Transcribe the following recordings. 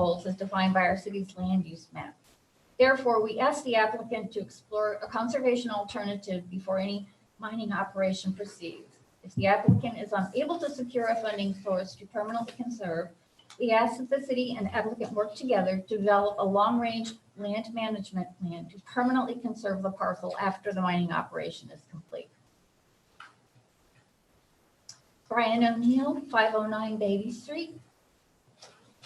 goals as defined by our city's land use map. Therefore, we ask the applicant to explore a conservation alternative before any mining operation proceeds. If the applicant is unable to secure a funding source to permanently conserve, we ask that the city and applicant work together to develop a long-range land management plan to permanently conserve the parcel after the mining operation is complete. Brian O'Neill, 509 Beatty Street.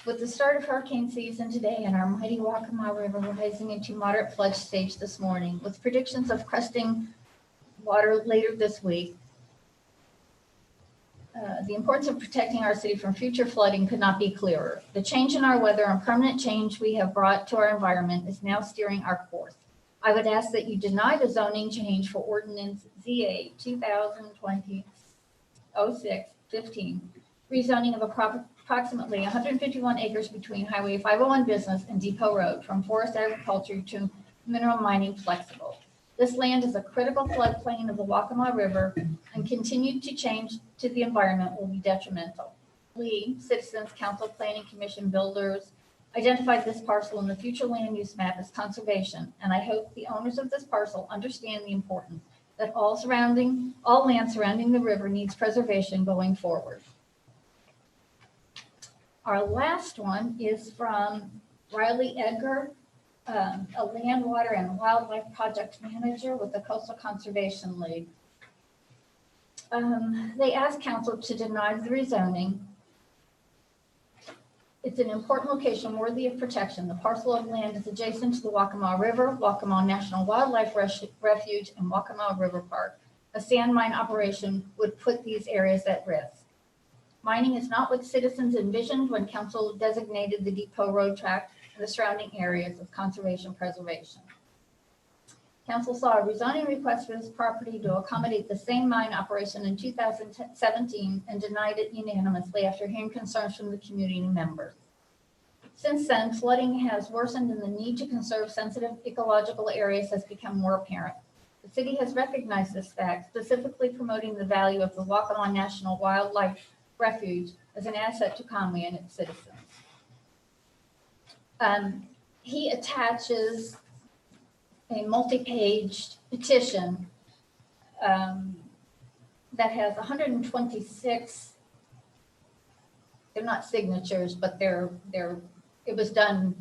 With the start of hurricane season today and our mighty Waccamaw River rising into moderate flood stage this morning, with predictions of cresting water later this week, the importance of protecting our city from future flooding could not be clearer. The change in our weather and permanent change we have brought to our environment is now steering our course. I would ask that you deny the zoning change for ordinance ZA 2020-06-15, rezoning of approximately 151 acres between Highway 501 Business and Depot Road from forest agriculture to mineral mining flexible. This land is a critical floodplain of the Waccamaw River, and continued to change to the environment will be detrimental. We, citizens, council, planning commission, builders, identified this parcel in the future land use map as conservation, and I hope the owners of this parcel understand the importance that all land surrounding the river needs preservation going forward. Our last one is from Riley Edgar, a land, water, and wildlife project manager with the Coastal Conservation League. They asked council to deny the rezoning. It's an important location worthy of protection. The parcel of land is adjacent to the Waccamaw River, Waccamaw National Wildlife Refuge, and Waccamaw River Park. A sand mine operation would put these areas at risk. Mining is not what citizens envisioned when council designated the Depot Road tract and the surrounding areas of conservation preservation. Council saw a rezoning request for this property to accommodate the same mine operation in 2017 and denied it unanimously after hearing concerns from the community members. Since then, flooding has worsened and the need to conserve sensitive ecological areas has become more apparent. The city has recognized this fact, specifically promoting the value of the Waccamaw National Wildlife Refuge as an asset to Conway and its citizens. He attaches a multi-page petition that has 126. They're not signatures, but it was done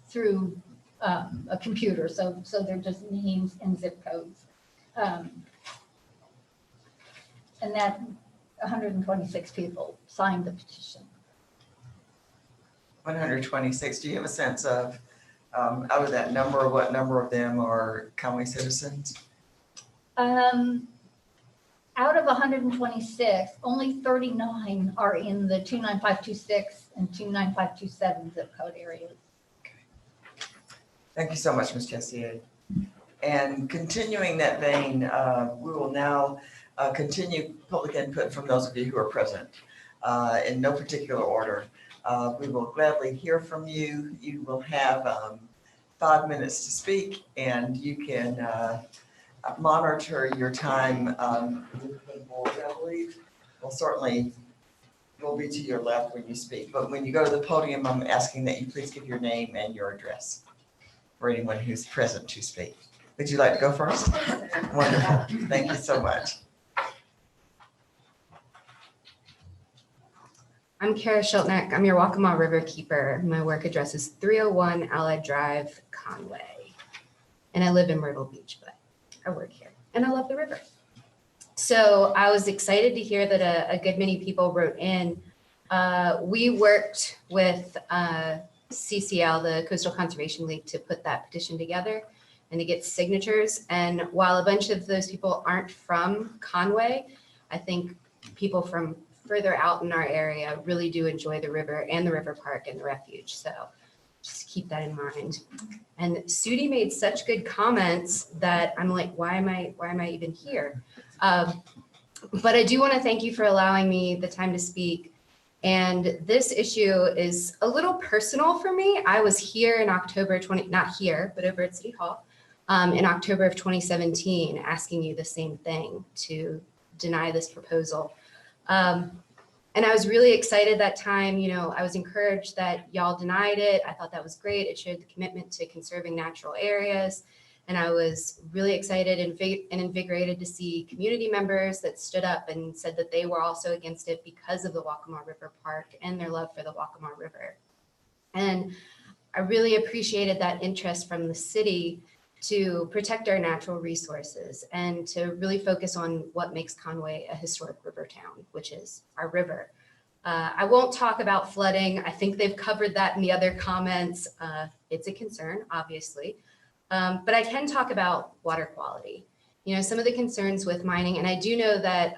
through a computer, so they're just names and zip codes, and that 126 people signed the petition. 126. Do you have a sense of, out of that number, what number of them are Conway citizens? Out of 126, only 39 are in the 29526 and 29527 zip code areas. Okay. Thank you so much, Ms. Tessier. And continuing that vein, we will now continue public input from those of you who are present in no particular order. We will gladly hear from you. You will have 5 minutes to speak, and you can monitor your time. The board, I believe, will certainly be to your left when you speak. But when you go to the podium, I'm asking that you please give your name and your address for anyone who's present to speak. Would you like to go first? Wonderful. Thank you so much. I'm Kara Schiltneck. I'm your Waccamaw River Keeper. My work address is 301 Allied Drive, Conway. And I live in Myrtle Beach, but I work here. And I love the river. So I was excited to hear that a good many people wrote in. We worked with CCL, the Coastal Conservation League, to put that petition together and to get signatures. And while a bunch of those people aren't from Conway, I think people from further out in our area really do enjoy the river and the river park and the refuge. So just keep that in mind. And Sudi made such good comments that I'm like, why am I even here? But I do want to thank you for allowing me the time to speak. And this issue is a little personal for me. I was here in October not here, but over at City Hall in October of 2017, asking you the same thing, to deny this proposal. And I was really excited that time. I was encouraged that y'all denied it. I thought that was great. It showed the commitment to conserving natural areas. And I was really excited and invigorated to see community members that stood up and said that they were also against it because of the Waccamaw River Park and their love for the Waccamaw River. And I really appreciated that interest from the city to protect our natural resources and to really focus on what makes Conway a historic river town, which is our river. I won't talk about flooding. I think they've covered that in the other comments. It's a concern, obviously. But I can talk about water quality. Some of the concerns with mining, and I do know that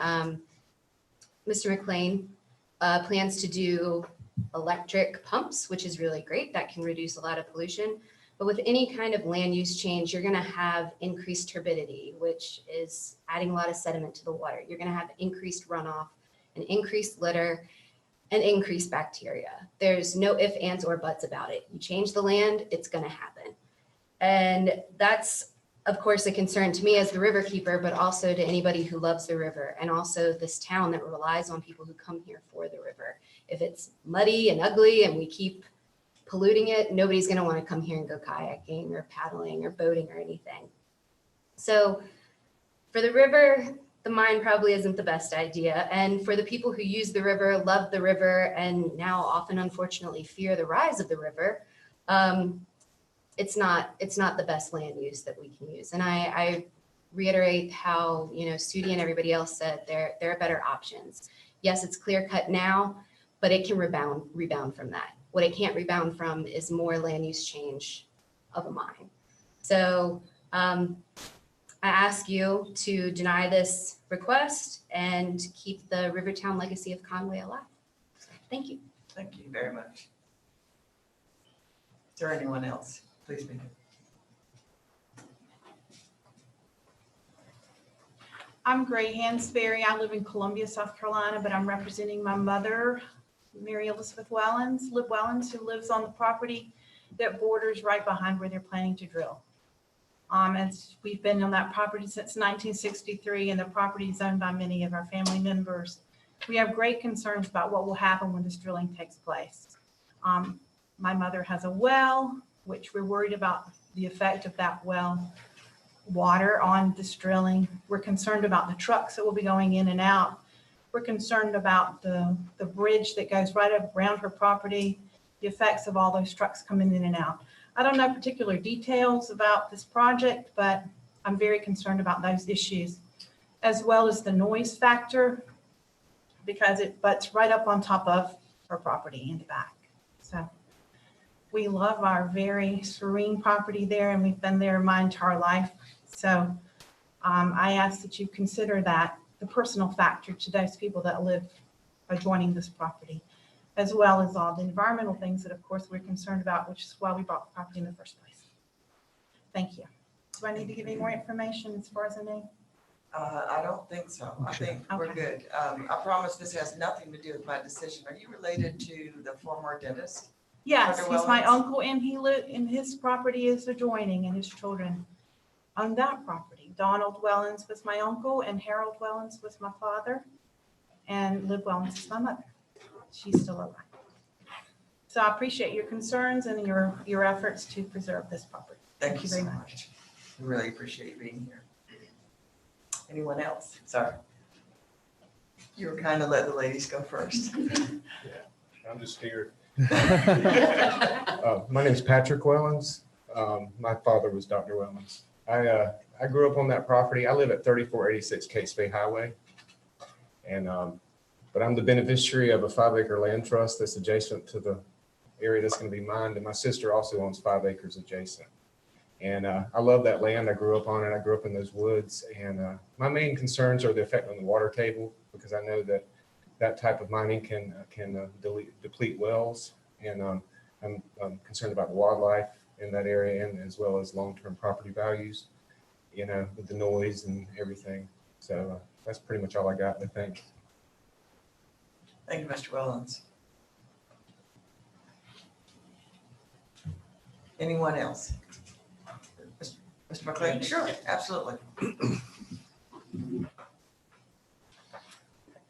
Mr. McLean plans to do electric pumps, which is really great. That can reduce a lot of pollution. But with any kind of land use change, you're going to have increased turbidity, which is adding a lot of sediment to the water. You're going to have increased runoff, an increased litter, and increased bacteria. There's no ifs, ands, or buts about it. You change the land, it's going to happen. And that's, of course, a concern to me as the river keeper, but also to anybody who loves the river, and also this town that relies on people who come here for the river. If it's muddy and ugly and we keep polluting it, nobody's going to want to come here and go kayaking or paddling or boating or anything. So for the river, the mine probably isn't the best idea. And for the people who use the river, love the river, and now often, unfortunately, fear the rise of the river, it's not the best land use that we can use. And I reiterate how, Sudi and everybody else said there are better options. Yes, it's clear cut now, but it can rebound from that. What it can't rebound from is more land use change of a mine. So I ask you to deny this request and keep the Rivertown legacy of Conway alive. Thank you. Thank you very much. Is there anyone else? Please begin. I'm Gray Hansberry. I live in Columbia, South Carolina, but I'm representing my mother, Mary Elizabeth Wellens, who lives on the property that borders right behind where they're planning to drill. As we've been on that property since 1963, and the property is owned by many of our family members. We have great concerns about what will happen when this drilling takes place. My mother has a well, which we're worried about the effect of that well water on this drilling. We're concerned about the trucks that will be going in and out. We're concerned about the bridge that goes right around her property, the effects of all those trucks coming in and out. I don't know particular details about this project, but I'm very concerned about those issues, as well as the noise factor, because it butts right up on top of her property in the back. So we love our very serene property there, and we've been there my entire life. So I ask that you consider that the personal factor to those people that live adjoining this property, as well as all the environmental things that, of course, we're concerned about, which is why we bought the property in the first place. Thank you. Do I need to give any more information as far as I know? I don't think so. I think we're good. I promise this has nothing to do with my decision. Are you related to the former dentist? Yes, Dr. he's my Wellens? uncle, and his property is adjoining, and his children on that property. Donald Wellens was my uncle, and Harold Wellens was my father, and Liv Wellens is my mother. She's still alive. So I appreciate your concerns and your efforts to preserve this property. Thank you very much. We really appreciate you being here. Anyone else? Sorry. You were kind of let the ladies go first. Yeah, I'm just here. My name is Patrick Wellens. My father was Dr. Wellens. I grew up on that property. I live at 3486 Case Bay Highway. And but I'm the beneficiary of a 5-acre land trust that's adjacent to the area that's going to be mined. And my sister also owns 5 acres adjacent. And I love that land. I grew up on it. I grew up in those woods. And my main concerns are the effect on the water table, because I know that that type of mining can deplete wells. And I'm concerned about wildlife in that area, and as well as long-term property values, with the noise and everything. So that's pretty much all I got, I think. Thank you, Mr. Wellens. Anyone else? Mr. McLean? Sure, absolutely.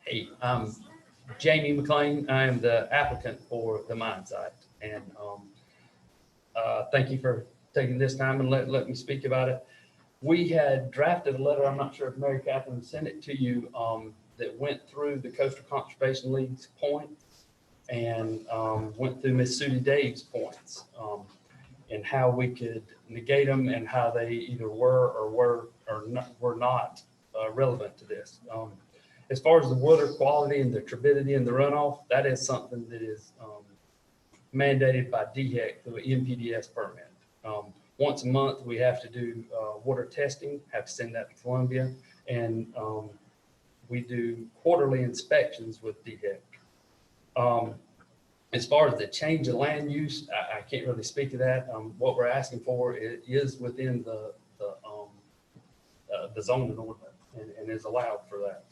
Hey, Jamie McLean. I am the applicant for the mine site. And thank you for taking this time and let me speak about it. We had drafted a letter, I'm not sure if Mary Catherine sent it to you, that went through the Coastal Conservation League's points and went through Miss Sudie Dave's points, and how we could negate them and how they either were not relevant to this. As far as the water quality and the turbidity and the runoff, that is something that is mandated by DHEC through an NPDES permit. Once a month, we have to do water testing, have to send that to Columbia, and we do quarterly inspections with DHEC. As far as the change of land use, I can't really speak to that. What we're asking for is within the zoning ordinance and is allowed for that.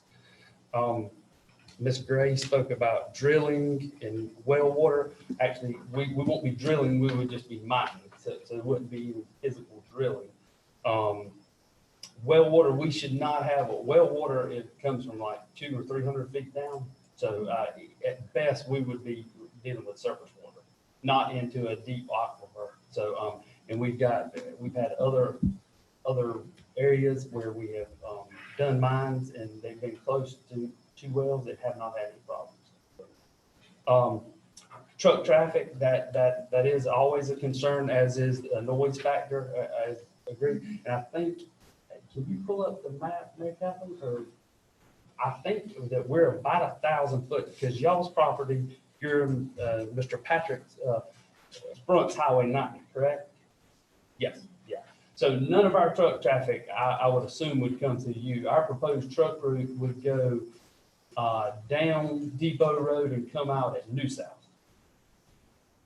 Ms. Gray spoke about drilling and well water. Actually, we won't be drilling, we would just be mining. So there wouldn't be any physical drilling. Well water, we should not have well water. It comes from like 200 or 300 feet down. So at best, we would be dealing with surface water, not into a deep aquifer. So and we've had other areas where we have done mines and they've been close to wells that have not had any problems. Truck traffic, that is always a concern, as is a noise factor. I agree. And I think, can you pull up the map, Mary Catherine? Or I think that we're about 1,000 foot, because y'all's property, you're Mr. Patrick's front's Highway 90, correct? Yes, yeah. So none of our truck traffic, I would assume, would come through you. Our proposed truck route would go down Depot Road and come out at New South.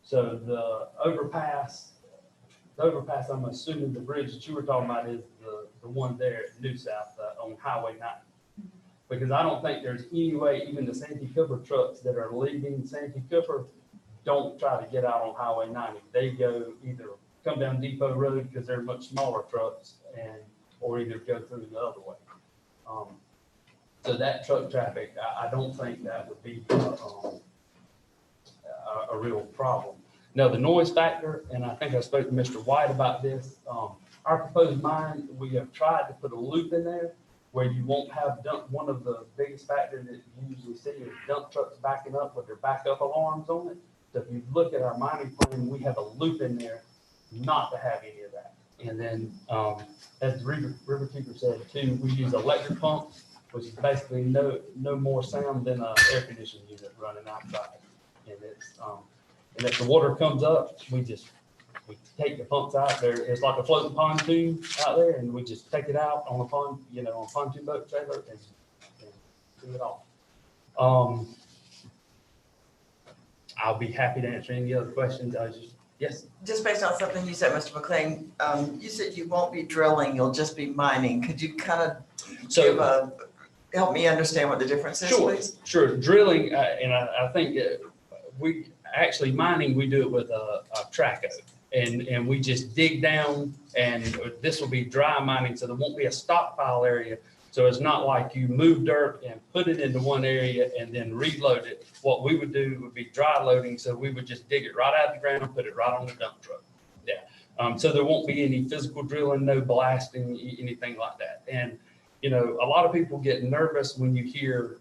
So the overpass, I'm assuming the bridge that you were talking about is the one there at New South on Highway 90. Because I don't think there's any way, even the Santee Cooper trucks that are leaving Santee Cooper don't try to get out on Highway 90. They go either come down Depot Road because they're much smaller trucks, or either go through the other way. So that truck traffic, I don't think that would be a real problem. Now, the noise factor, and I think I spoke to Mr. White about this, our proposed mine, we have tried to put a loop in there where you won't have one of the biggest factors that you usually see is dump trucks backing up with their backup alarms on it. So if you look at our mining plan, we have a loop in there not to have any of that. And then, as the Riverkeeper said too, we use electric pumps, which is basically no more sound than an air conditioning unit running outside. And it's and if the water comes up, we take the pumps out there. It's like a floating pontoon out there, and we just take it out on a pontoon boat trailer and do it all. I'll be happy to answer any other questions. Yes. Just based on something you said, Mr. McLean, you said you won't be drilling, you'll just be mining. Could you kind of help me understand what the difference is, please? Sure. Drilling, and I think we actually mining, we do it with a track hoe. And we just dig down, and this will be dry mining, so there won't be a stockpile area. So it's not like you move dirt and put it into one area and then reload it. What we would do would be dry loading, so we would just dig it right out of the ground, put it right on the dump truck. Yeah. So there won't be any physical drilling, no blasting, anything like that. And a lot of people get nervous when you hear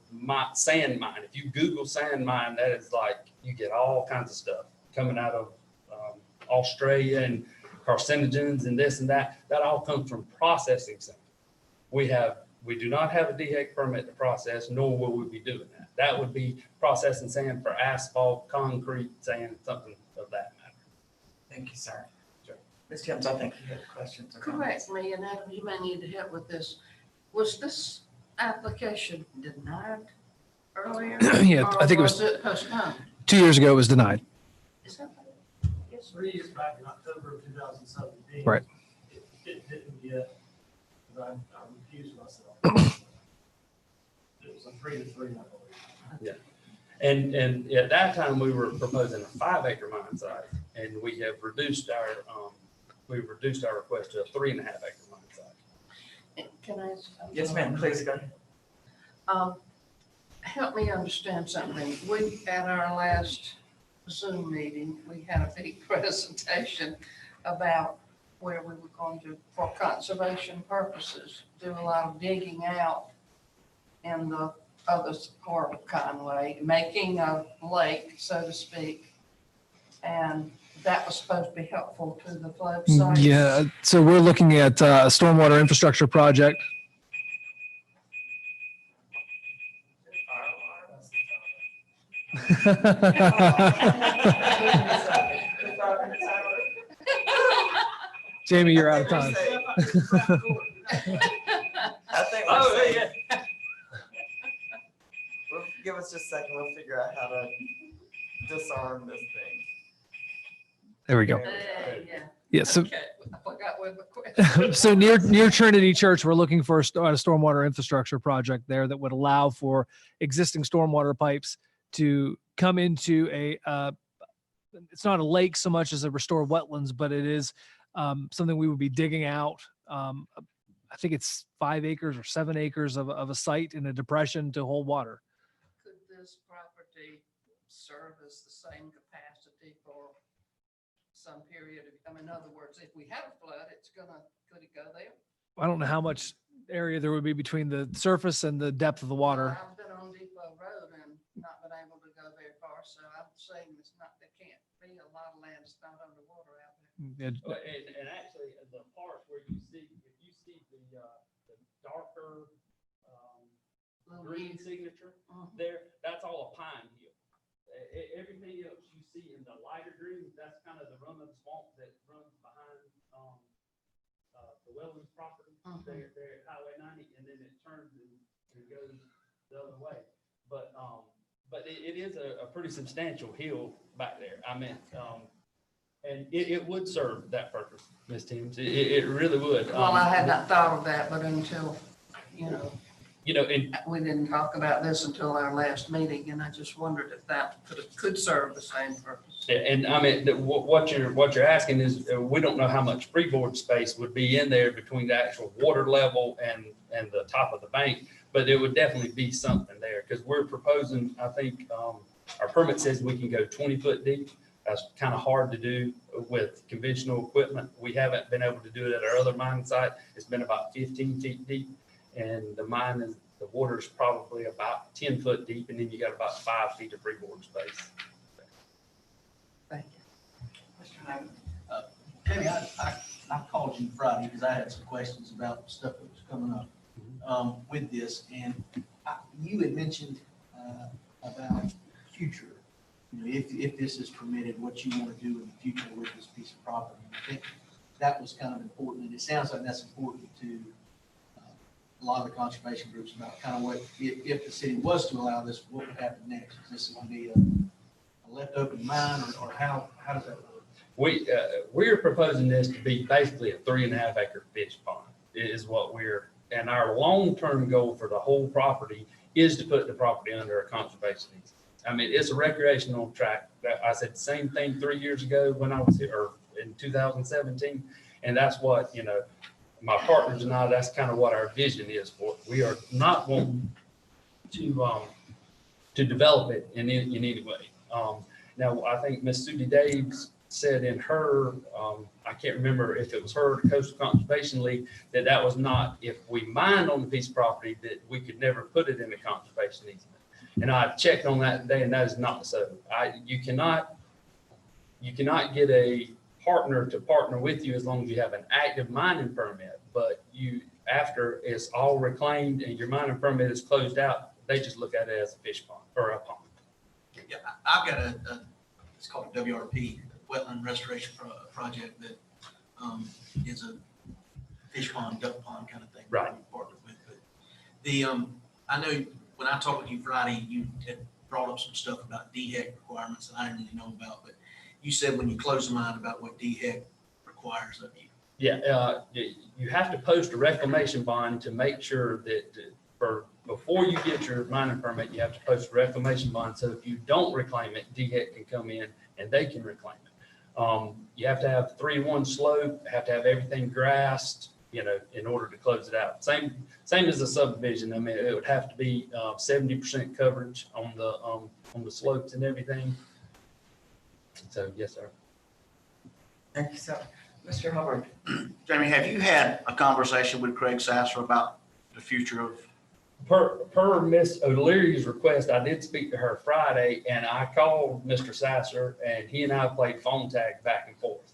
sand mine. If you Google sand mine, that is like you get all kinds of stuff coming out of Australia and carcinogens and this and that. That all comes from processing sand. We do not have a DHEC permit to process, nor will we be doing that. That would be processing sand for asphalt, concrete, sand, something of that matter. Thank you, sir. Sure. Ms. Timms, I think you had questions. Or Correct me, and Adam, you may need to help with this. Was this application denied earlier? Yeah, I think it was it postponed? 2 years ago. It was denied. Is that right? Yes, 3 years back in October of 2017. Right. It didn't get, I recused myself. It was a 3-3, I believe. Yeah. And at that time, we were proposing a 5-acre mine site, and we have reduced our request to a 3.5-acre mine site. Can I ask? Yes, ma'am, please go ahead. help me understand something. We, at our last Zoom meeting, we had a big presentation about where we were going to, for conservation purposes, do a lot of digging out in the other part of Conway, making a lake, so to speak. And that was supposed to be helpful to the flood sites. Yeah, so we're looking at a stormwater infrastructure project. Jamie, you're out of time. I think we're Oh, safe. yeah. Give us just a second, we'll figure out how to disarm this thing. There we go. Yeah. Yeah, so Okay, I forgot what the question. so near Trinity Church, we're looking for a stormwater infrastructure project there that would allow for existing stormwater pipes to come into it's not a lake so much as a restored wetlands, but it is something we would be digging out. I think it's 5 acres or 7 acres of a site in a depression to hold water. Could this property serve as the same capacity for some period of, in other words, if we had a flood, could it go there? I don't know how much area there would be between the surface and the depth of the water. I've been on Depot Road and not been able to go very far, so I'm saying there can't be a lot of land that's not underwater out there. And actually, the part where if you see the darker green signature there, that's all a pine hill. Everything else you see in the lighter green, that's kind of the run of the swamp that runs behind the Wellens property there at Highway 90, and then it turns and goes the other way. But it is a pretty substantial hill back there. I mean, and it would serve that purpose, Ms. Timms. It really would. Well, I had not thought of that, but until, and we didn't talk about this until our last meeting, and I just wondered if that could serve the same purpose. And I mean, what you're asking is, we don't know how much freeboard space would be in there between the actual water level and the top of the bank, but there would definitely be something there, because we're proposing, I think, our permit says we can go 20 foot deep. That's kind of hard to do with conventional equipment. We haven't been able to do it at our other mine site. It's been about 15 feet deep, and the water is probably about 10 foot deep, and then you got about 5 feet of freeboard space. Thank you. Mr. Hammond, Tammy, I called you Friday because I had some questions about stuff that was coming up with this, and you had mentioned about future, if this is permitted, what you want to do in the future with this piece of property. And I think that was kind of important, and it sounds like that's important to a lot of the conservation groups about kind of what, if the city was to allow this, what would happen next? Is this going to be a left open mine, or how does that work? We're proposing this to be basically a 3.5 acre fish pond is what and our long-term goal for the whole property is to put the property under a conservation easement. I mean, it's a recreational tract. I said the same thing 3 years ago when I was here, or in 2017. And that's what, my partners and I, that's kind of what our vision is for it. We are not wanting to develop it in any way. Now, I think Ms. Sudie Daves said in her, I can't remember if it was her, Coastal Conservation League, that was not, if we mined on the piece of property, that we could never put it in the conservation easement. And I checked on that today, and that is not so. You cannot get a partner to partner with you as long as you have an active mining permit. But after it's all reclaimed and your mining permit is closed out, they just look at it as a fish pond or a pond. Yeah, I've got it's called a WRP, Wetland Restoration Project, that is a fish pond, duck pond kind of thing. Right. Partnered with. But I know when I talked with you Friday, you had brought up some stuff about DHEC requirements that I didn't really know about, but you said when you close the mine about what DHEC requires of you. Yeah, you have to post a reclamation bond to make sure that before you get your mining permit, you have to post a reclamation bond. So if you don't reclaim it, DHEC can come in and they can reclaim it. You have to have 3-1 slope, have to have everything grassed, in order to close it out. Same as a subdivision. I mean, it would have to be 70% coverage on the slopes and everything. So, yes, sir. Thank you, sir. Mr. Hubbard. Jamie, have you had a conversation with Craig Sasser about the future of? Per Miss O'Leary's request, I did speak to her Friday, and I called Mr. Sasser, and he and I played phone tag back and forth.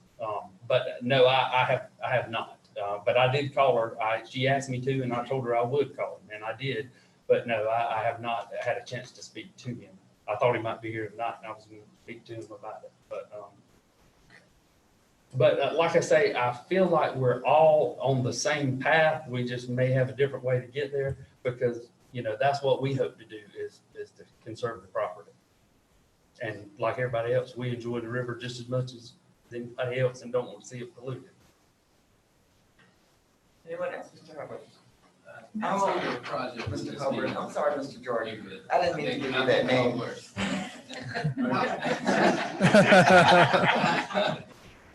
But no, I have not. But I did call her. She asked me to, and I told her I would call him, and I did. But no, I have not had a chance to speak to him. I thought he might be here tonight, and I was going to speak to him about it. But like I say, I feel like we're all on the same path. We just may have a different way to get there because, that's what we hope to do is to conserve the property. And like everybody else, we enjoy the river just as much as anybody else and don't want to see it polluted. Anyone else? Mr. Hubbard. Project. Mr. Hubbard. I'm sorry, Mr. George. I didn't mean to give you that name.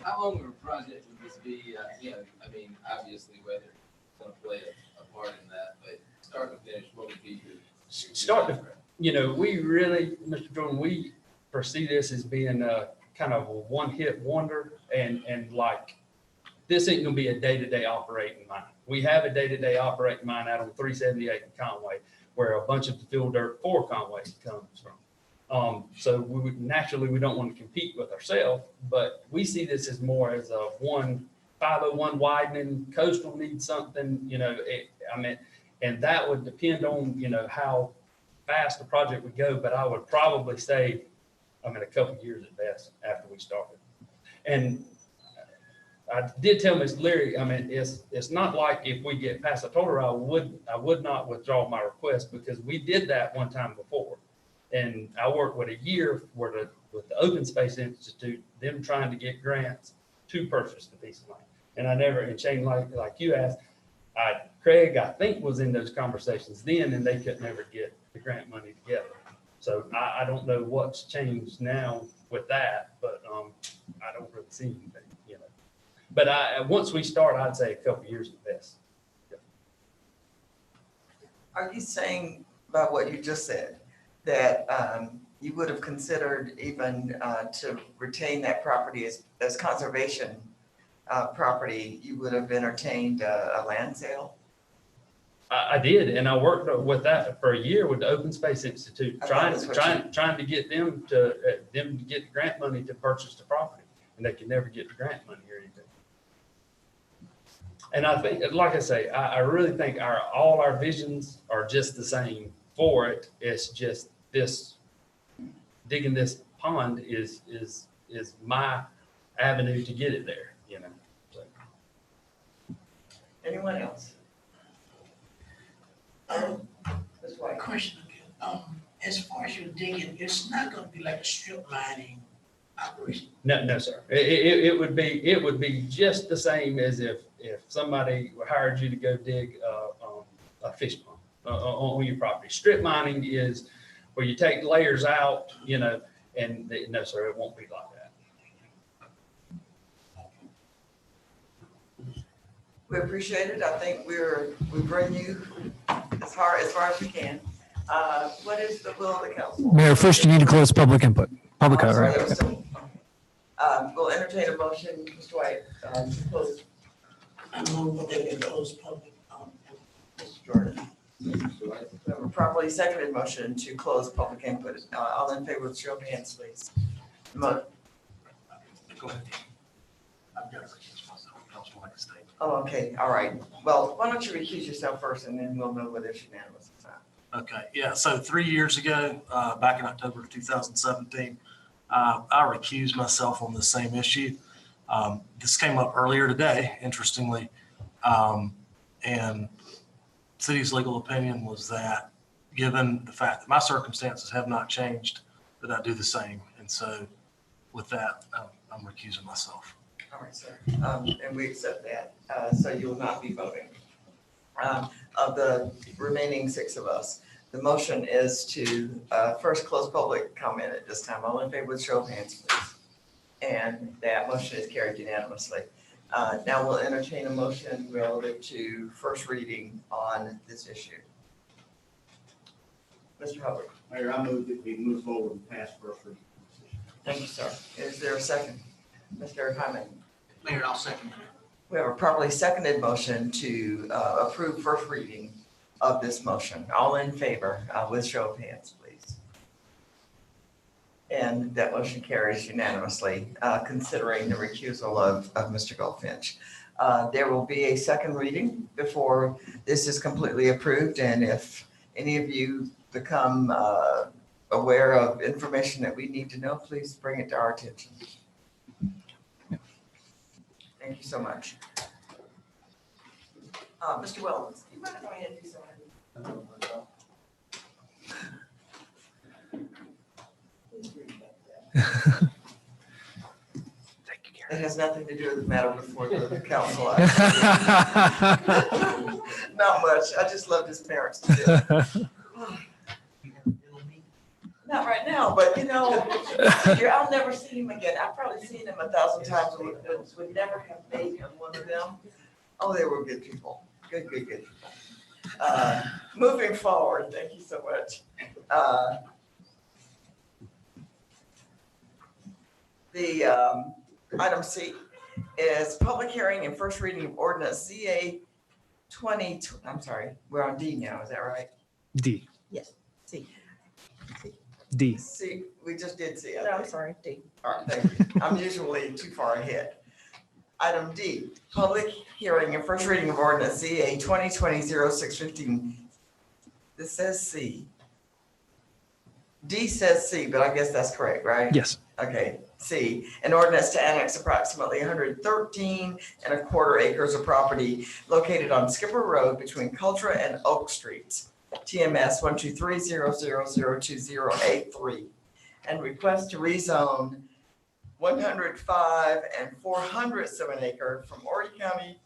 How long of a project would this be? Obviously weather is going to play a part in that, but start to finish, what would be your We really, Mr. Jordan, we foresee this as being a kind of a one-hit wonder, and like this ain't gonna be a day-to-day operating mine. We have a day-to-day operating mine out on 378 in Conway, where a bunch of the fill dirt for Conway comes from. So we don't want to compete with ourselves, but we see this as more as a 501 widening. Coastal needs something, and that would depend on, how fast the project would go. But I would probably say, a couple of years at best after we started. And I did tell Ms. Leary, it's not like if we get past, I told her I would not withdraw my request because we did that one time before. And I worked with a year with the Open Space Institute, them trying to get grants to purchase the piece of land. And I never, and Shane, like you asked, Craig, I think, was in those conversations then, and they could never get the grant money together. So I don't know what's changed now with that, but I don't really see anything, But once we start, I'd say a couple of years at best. Are you saying by what you just said that you would have considered even to retain that property as conservation property, you would have entertained a land sale? I did, and I worked with that for a year with the Open Space Institute, trying to get them to get the grant money to purchase the property, and they could never get the grant money or anything. And I think, like I say, I really think all our visions are just the same for it. It's just digging this pond is my avenue to get it there, So. Anyone else? Ms. White. Question again. As far as you're digging, it's not going to be like a strip mining operation. No, sir. It would be just the same as if somebody hired you to go dig a fish pond on your property. Strip mining is where you take layers out, and no, sir, it won't be like that. We appreciate it. I think we bring you as far as we can. What is the will of the council? Mayor, first you need to close public input. Public I'm comment, sorry, right? We'll entertain a motion, Mr. White, to close. I move that we close public. Mr. Jordan. We have a properly seconded motion to close public input. All in favor, show of hands, please. Go ahead. I've got to recuse myself. I was like to stay. Oh, okay, all right. Well, why don't you recuse yourself first, and then we'll know whether it's unanimous or not. Okay, yeah, so 3 years ago, back in October of 2017, I recused myself on the same issue. This came up earlier today, interestingly, and city's legal opinion was that, given the fact that my circumstances have not changed, that I do the same. And so with that, I'm recusing myself. All right, sir. And we accept that. So you will not be voting. Of the remaining 6 of us, the motion is to first close public comment at this time. All in favor with show of hands, please. And that motion is carried unanimously. Now we'll entertain a motion relative to first reading on this issue. Mr. Hubbard. Mayor, I move that we move forward and pass first reading. Thank you, sir. Is there a second? Mr. Hyman. Mayor, I'll second. We have a properly seconded motion to approve first reading of this motion. All in favor, with show of hands, please. And that motion carries unanimously, considering the recusal of Mr. Goldfinch. There will be a second reading before this is completely approved, and if any of you become aware of information that we need to know, please bring it to our attention. Thank you so much. Mr. Wellens, you might go ahead and do something. It has nothing to do with the matter before the council. Not much. I just loved his parents to death. Not right now, but you know, I'll never see him again. I've probably seen him 1,000 times, but would never have made him one of them. Oh, they were good people. Good. Moving forward, thank you so much. The item C is public hearing and first reading of ordinance ZA 20, I'm sorry, we're on D now, is that right? D. Yes, C. D. C, we just did C. I No, I'm think. sorry, D. All right, thank you. I'm usually too far ahead. Item D, public hearing and first reading of ordinance ZA 2020-0615. This says C. D says C, but I guess that's correct, right? Yes. Okay, C, an ordinance to annex approximately 113 and a quarter acres of property located on Skipper Road between Cultra and Oak Streets, TMS 12300002083, and request to rezone 105 and 407 acre from Horry County,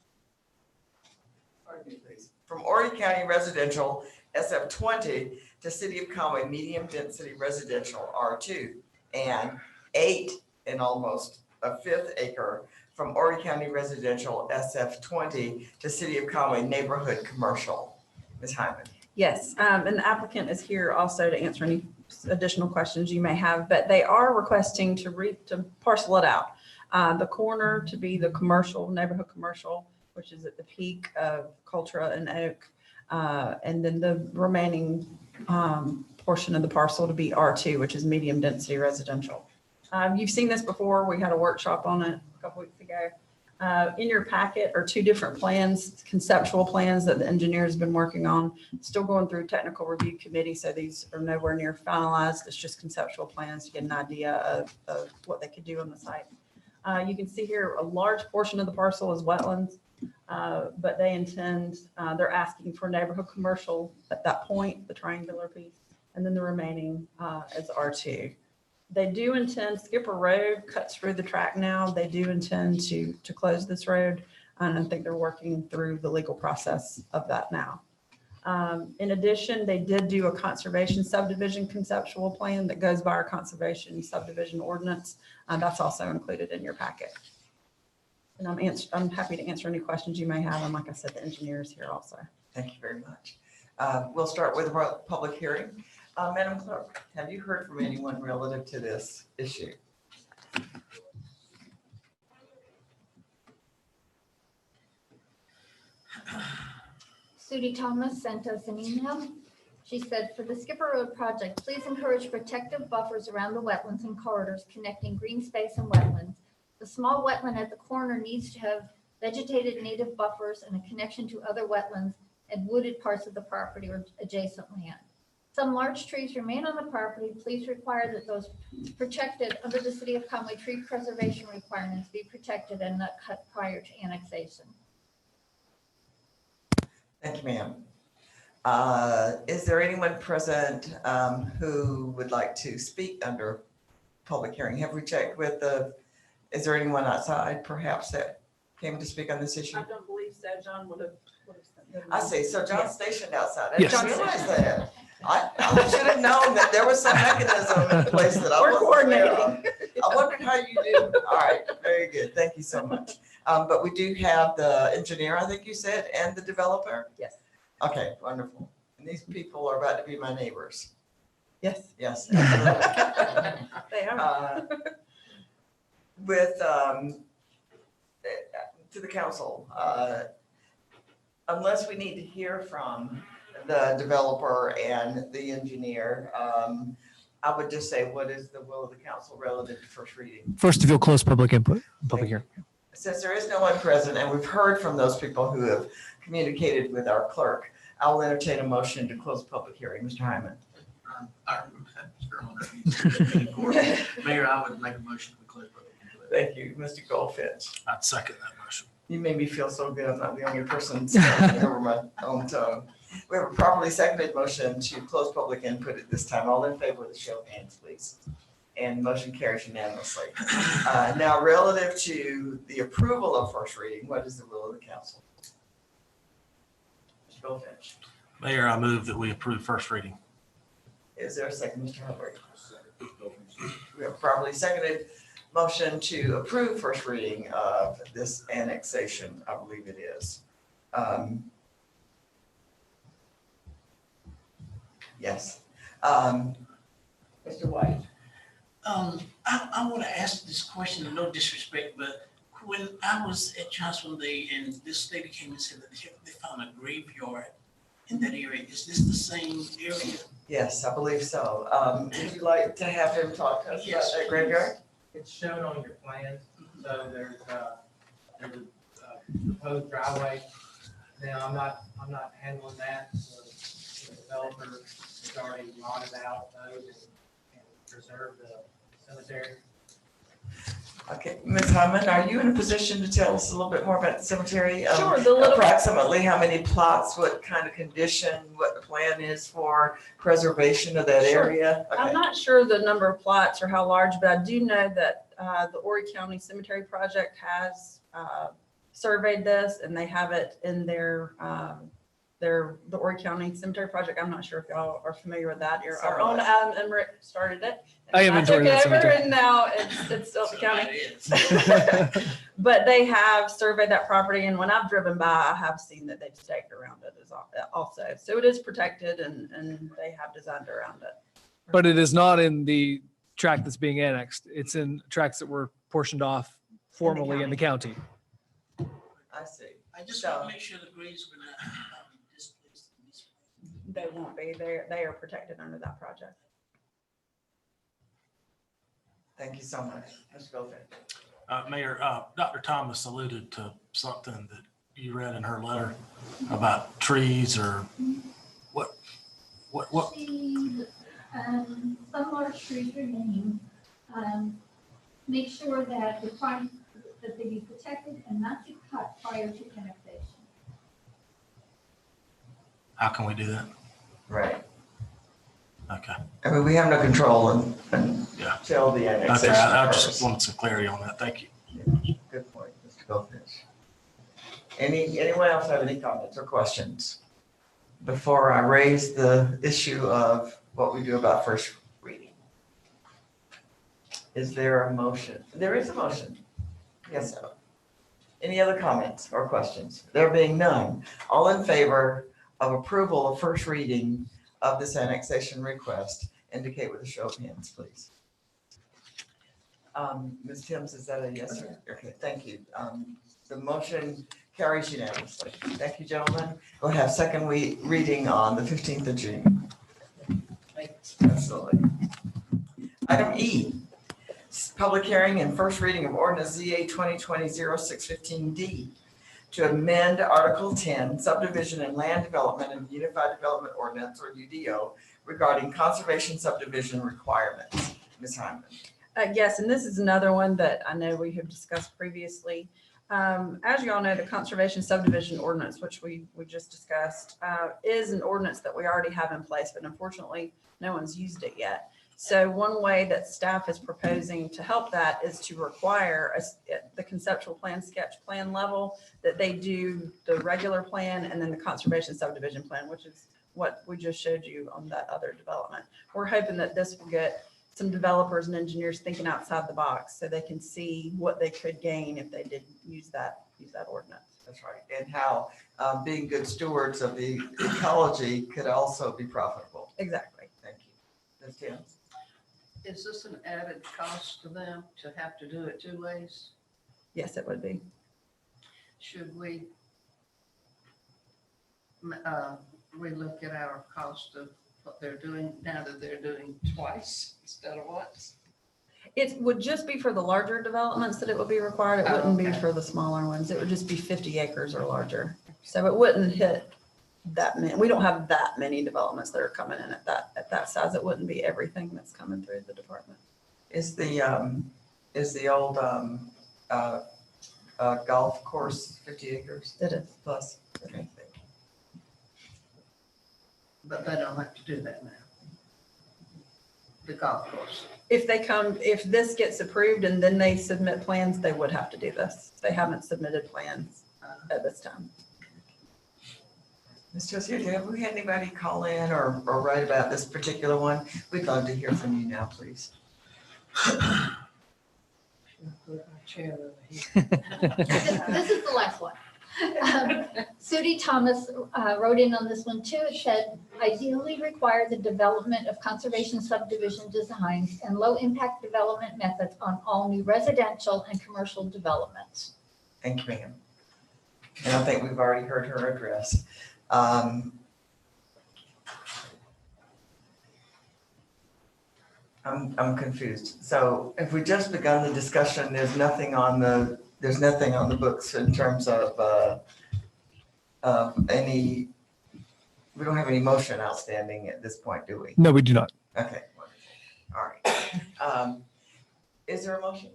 pardon me, please, from Horry County Residential SF20 to City of Conway Medium Density Residential R2, and 8 and almost a fifth acre from Horry County Residential SF20 to City of Conway Neighborhood Commercial. Ms. Hyman. Yes, and the applicant is here also to answer any additional questions you may have, but they are requesting to parcel it out. The corner to be the commercial, neighborhood commercial, which is at the peak of Cultra and Oak, and then the remaining portion of the parcel to be R2, which is medium density residential. You've seen this before. We had a workshop on it a couple weeks ago. In your packet are two different plans, conceptual plans that the engineer has been working on. Still going through technical review committee, so these are nowhere near finalized. It's just conceptual plans to get an idea of what they could do on the site. You can see here a large portion of the parcel is wetlands, but they intend, they're asking for neighborhood commercial at that point, the triangular piece, and then the remaining is R2. They do intend, Skipper Road cuts through the track now. They do intend to close this road. And I think they're working through the legal process of that now. In addition, they did do a conservation subdivision conceptual plan that goes by our conservation subdivision ordinance. That's also included in your packet. And I'm happy to answer any questions you may have. And like I said, the engineer is here also. Thank you very much. We'll start with a public hearing. Madam Clerk, have you heard from anyone relative to this issue? Sudie Thomas sent us an email. She said, for the Skipper Road project, please encourage protective buffers around the wetlands and corridors connecting green space and wetlands. The small wetland at the corner needs to have vegetated native buffers and a connection to other wetlands and wooded parts of the property or adjacent land. Some large trees remain on the property. Please require that those protected under the City of Conway tree preservation requirements be protected and not cut prior to annexation. Thank you, ma'am. Is there anyone present who would like to speak under public hearing? Have we checked with is there anyone outside perhaps that came to speak on this issue? I don't believe so. John would have sent them. I see. So John's stationed outside. I Yes. didn't realize that. I should have known that there was some mechanism in place that I We're wasn't aware coordinating. of. I wondered how you did. All right, very good. Thank you so much. But we do have the engineer, I think you said, and the developer? Yes. Okay, wonderful. And these people are about to be my neighbors. Yes. Yes. Absolutely. They are. With, to the council, unless we need to hear from the developer and the engineer, I would just say, what is the will of the council relative to first reading? First, if you'll close public input, public hearing. Since there is no one present and we've heard from those people who have communicated with our clerk, I'll entertain a motion to close public hearing. Mr. Hyman. Mayor, I would make a motion to close public input. Thank you, Mr. Goldfinch. I'd second that motion. You made me feel so good. I'm not the only person speaking over my own tongue. We have a properly seconded motion to close public input at this time. All in favor with a show of hands, please. And motion carries unanimously. Now, relative to the approval of first reading, what is the will of the council? Mr. Goldfinch. Mayor, I move that we approve first reading. Is there a second, Mr. Hubbard? We have a properly seconded motion to approve first reading of this annexation, I believe it is. Yes. Mr. White. I want to ask this question, no disrespect, but when I was at Johnson one day and this lady came and said that they found a graveyard in that area, is this the same area? Yes, I believe so. Would you like to have him talk to us about that graveyard? It's shown on your plan, so there's a proposed driveway. Now, I'm not handling that, so the developer has already lotted out those and preserved the cemetery. Okay, Ms. Hyman, are you in a position to tell us a little bit more about the cemetery? Sure, the little. Approximately how many plots, what kind of condition, what the plan is for preservation of that Sure. area? Okay. I'm not sure the number of plots or how large, but I do know that the Horry County Cemetery Project has surveyed this and they have it in the Horry County Cemetery Project. I'm not sure if y'all are familiar with that. Our own Adam Emmerich started it. I inventory that took over cemetery. and now it's still the county. But they have surveyed that property, and when I've driven by, I have seen that they've staked around it also. So it is protected and they have designed around it. But it is not in the tract that's being annexed. It's in tracts that were portioned off formally in the county. I see. I just want to make sure the graves were not displaced. They won't be. They are protected under that project. Thank you so much. Mr. Goldfinch. Mayor, Dr. Thomas alluded to something that you read in her letter about trees or what? Some large trees remain. Make sure that that they be protected and not be cut prior to annexation. How can we do that? Right. Okay. I mean, we have no control until the Okay, annexation I occurs. just wanted some clarity on that. Thank you. Yeah, good point, Mr. Goldfinch. Anyone else have any comments or questions before I raise the issue of what we do about first reading? Is there a motion? There is a motion. Yes, sir. Any other comments or questions? There being none, all in favor of approval of first reading of this annexation request, indicate with a show of hands, please. Ms. Timms, is that a yes? Or- Okay, thank you. The motion carries unanimously. Thank you, gentlemen. We'll have second reading on the 15th of June. Absolutely. Item E, public hearing and first reading of ordinance ZA 2020-0615D to amend Article 10 subdivision and land development in the Unified Development Ordinance, or UDO, regarding conservation subdivision requirements. Ms. Hyman. Yes, and this is another one that I know we have discussed previously. As you all know, the conservation subdivision ordinance, which we just discussed, is an ordinance that we already have in place, but unfortunately, no one's used it yet. So one way that staff is proposing to help that is to require the conceptual plan, sketch plan level, that they do the regular plan and then the conservation subdivision plan, which is what we just showed you on that other development. We're hoping that this will get some developers and engineers thinking outside the box so they can see what they could gain if they did use that ordinance. That's right. And how being good stewards of the ecology could also be profitable. Exactly. Thank you. Ms. Timms? Is this an added cost to them to have to do it 2 ways? Yes, it would be. Should we relook at our cost of what they're doing now that they're doing twice instead of once? It would just be for the larger developments that it would be required. It wouldn't be Okay. for the smaller ones. It would just be 50 acres or larger. So it wouldn't hit that many. We don't have that many developments that are coming in at that size. It wouldn't be everything that's coming through the department. Is the old golf course 50 acres It is. plus? Okay. But they don't have to do that now. The golf course. If this gets approved and then they submit plans, they would have to do this. They haven't submitted plans at this time. Ms. Josie, have we had anybody call in or write about this particular one? We'd love to hear from you now, please. Put my chair over here. This is the last one. Sudie Thomas wrote in on this one too. It said, ideally require the development of conservation subdivision designs and low impact development methods on all new residential and commercial developments. Thank you, ma'am. And I think we've already heard her address. I'm confused. So if we just begun the discussion, there's nothing on the books in terms of any, we don't have any motion outstanding at this point, do we? No, we do not. Okay. All right. Is there a motion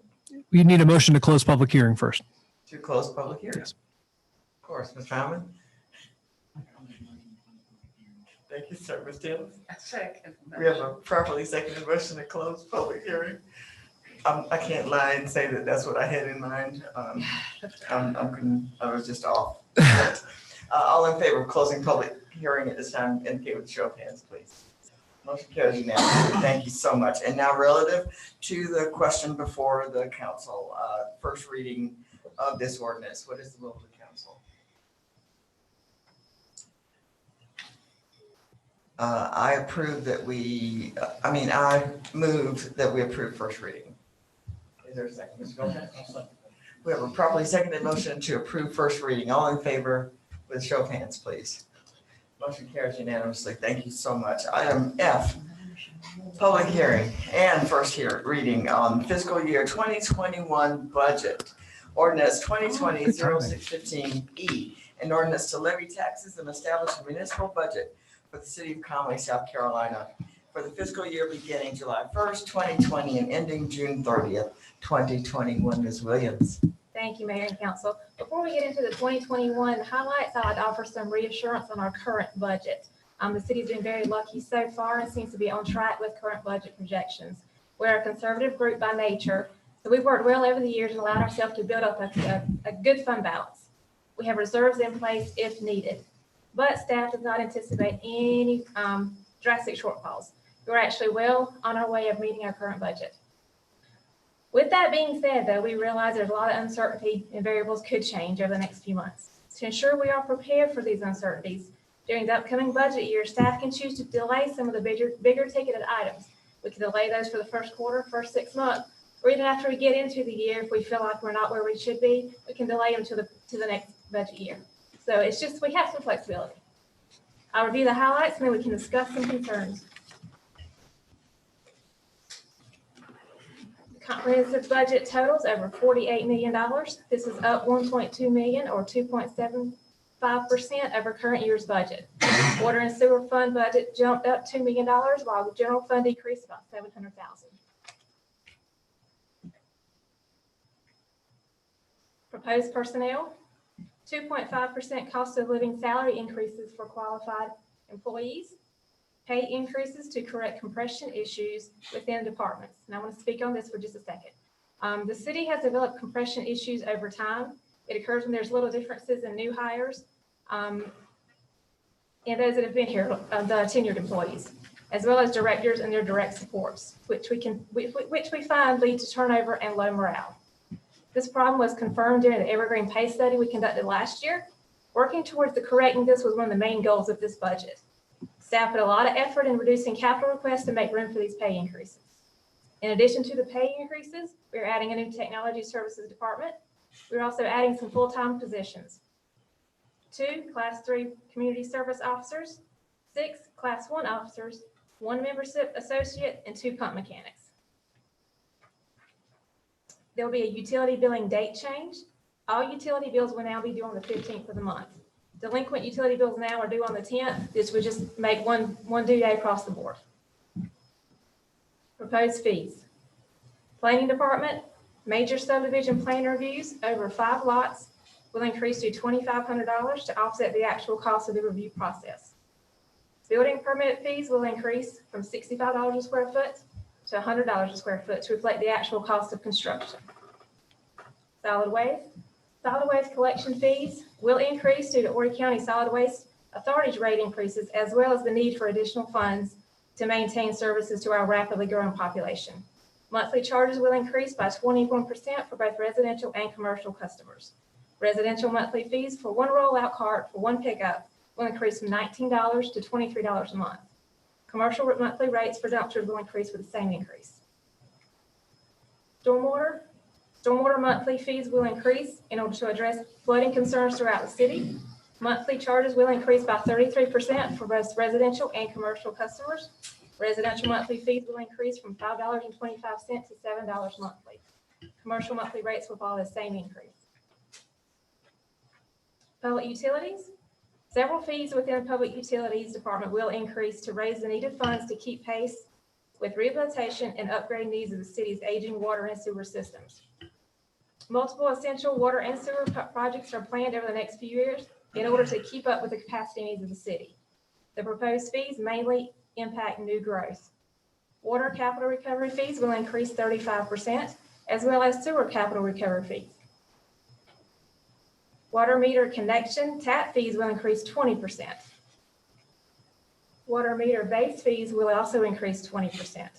We need a motion to close public hearing first. to close public hearing? Yes. Of course, Ms. Fowman. Thank you, sir. Ms. Timms? I second. We have a properly seconded motion to close public hearing. I can't lie and say that that's what I had in mind. I was just off. All in favor of closing public hearing at this time, indicate with a show of hands, please. Motion carries unanimously. Thank you so much. And now relative to the question before the council, first reading of this ordinance, what is the will of the council? I move that we approve first reading. Is there a second? Mr. Goldman? We have a properly seconded motion to approve first reading. All in favor with a show of hands, please. Motion carries unanimously. Thank you so much. Item F, public hearing and first reading on fiscal year 2021 budget. Ordinance 2020-0615E, an ordinance to levy taxes and establish a municipal budget for the city of Conway, South Carolina for the fiscal year beginning July 1st, 2020 and ending June 30th, 2021. Ms. Williams. Thank you, Mayor and Council. Before we get into the 2021 highlights, I'd offer some reassurance on our current budget. The city's been very lucky so far and seems to be on track with current budget projections. We're a conservative group by nature, so we've worked well over the years and allowed ourselves to build up a good fund balance. We have reserves in place if needed, but staff does not anticipate any drastic shortfalls. We're actually well on our way of meeting our current budget. With that being said, though, we realize there's a lot of uncertainty and variables could change over the next few months. To ensure we are prepared for these uncertainties, during the upcoming budget year, staff can choose to delay some of the bigger ticketed items. We can delay those for the first quarter, first 6 months, or even after we get into the year, if we feel like we're not where we should be, we can delay them to the next budget year. So it's just, we have some flexibility. I'll review the highlights and then we can discuss some concerns. Comprehensive budget totals over $48 million. This is up $1.2 million or 2.75% over current year's budget. Water and sewer fund budget jumped up $2 million while the general fund decreased about $700,000. Proposed personnel, 2.5% cost of living salary increases for qualified employees. Pay increases to correct compression issues within departments. And I want to speak on this for just a second. The city has developed compression issues over time. It occurs when there's little differences in new hires and those that have been here, the tenured employees. as well as directors and their direct supports, which we find lead to turnover and low morale. This problem was confirmed during the Evergreen Pay Study we conducted last year. Working towards correcting this was one of the main goals of this budget. Staff put a lot of effort in reducing capital requests to make room for these pay increases. In addition to the pay increases, we're adding a new technology services department. We're also adding some full-time positions. 2 Class 3 community service officers, 6 Class 1 officers, 1 membership associate, and 2 pump mechanics. There'll be a utility billing date change. All utility bills will now be due on the 15th of the month. Delinquent utility bills now are due on the 10th. This would just make one due day across the board. Proposed fees. Planning department, major subdivision plan reviews over 5 lots will increase to $2,500 to offset the actual cost of the review process. Building permit fees will increase from $65 a square foot to $100 a square foot to reflect the actual cost of construction. Solid waste collection fees will increase due to Horry County Solid Waste Authority's rate increases, as well as the need for additional funds to maintain services to our rapidly growing population. Monthly charges will increase by 21% for both residential and commercial customers. Residential monthly fees for 1 rollout cart for 1 pickup will increase from $19 to $23 a month. Commercial monthly rates for dumpsters will increase with the same increase. Stormwater monthly fees will increase in order to address flooding concerns throughout the city. Monthly charges will increase by 33% for both residential and commercial customers. Residential monthly fees will increase from $5.25 to $7 monthly. Commercial monthly rates will follow the same increase. Public utilities. Several fees within the Public Utilities Department will increase to raise the needed funds to keep pace with rehabilitation and upgrade needs of the city's aging water and sewer systems. Multiple essential water and sewer projects are planned over the next few years in order to keep up with the capacity needs of the city. The proposed fees mainly impact new growth. Water capital recovery fees will increase 35%, as well as sewer capital recovery fees. Water meter connection tap fees will increase 20%. Water meter base fees will also increase 20%.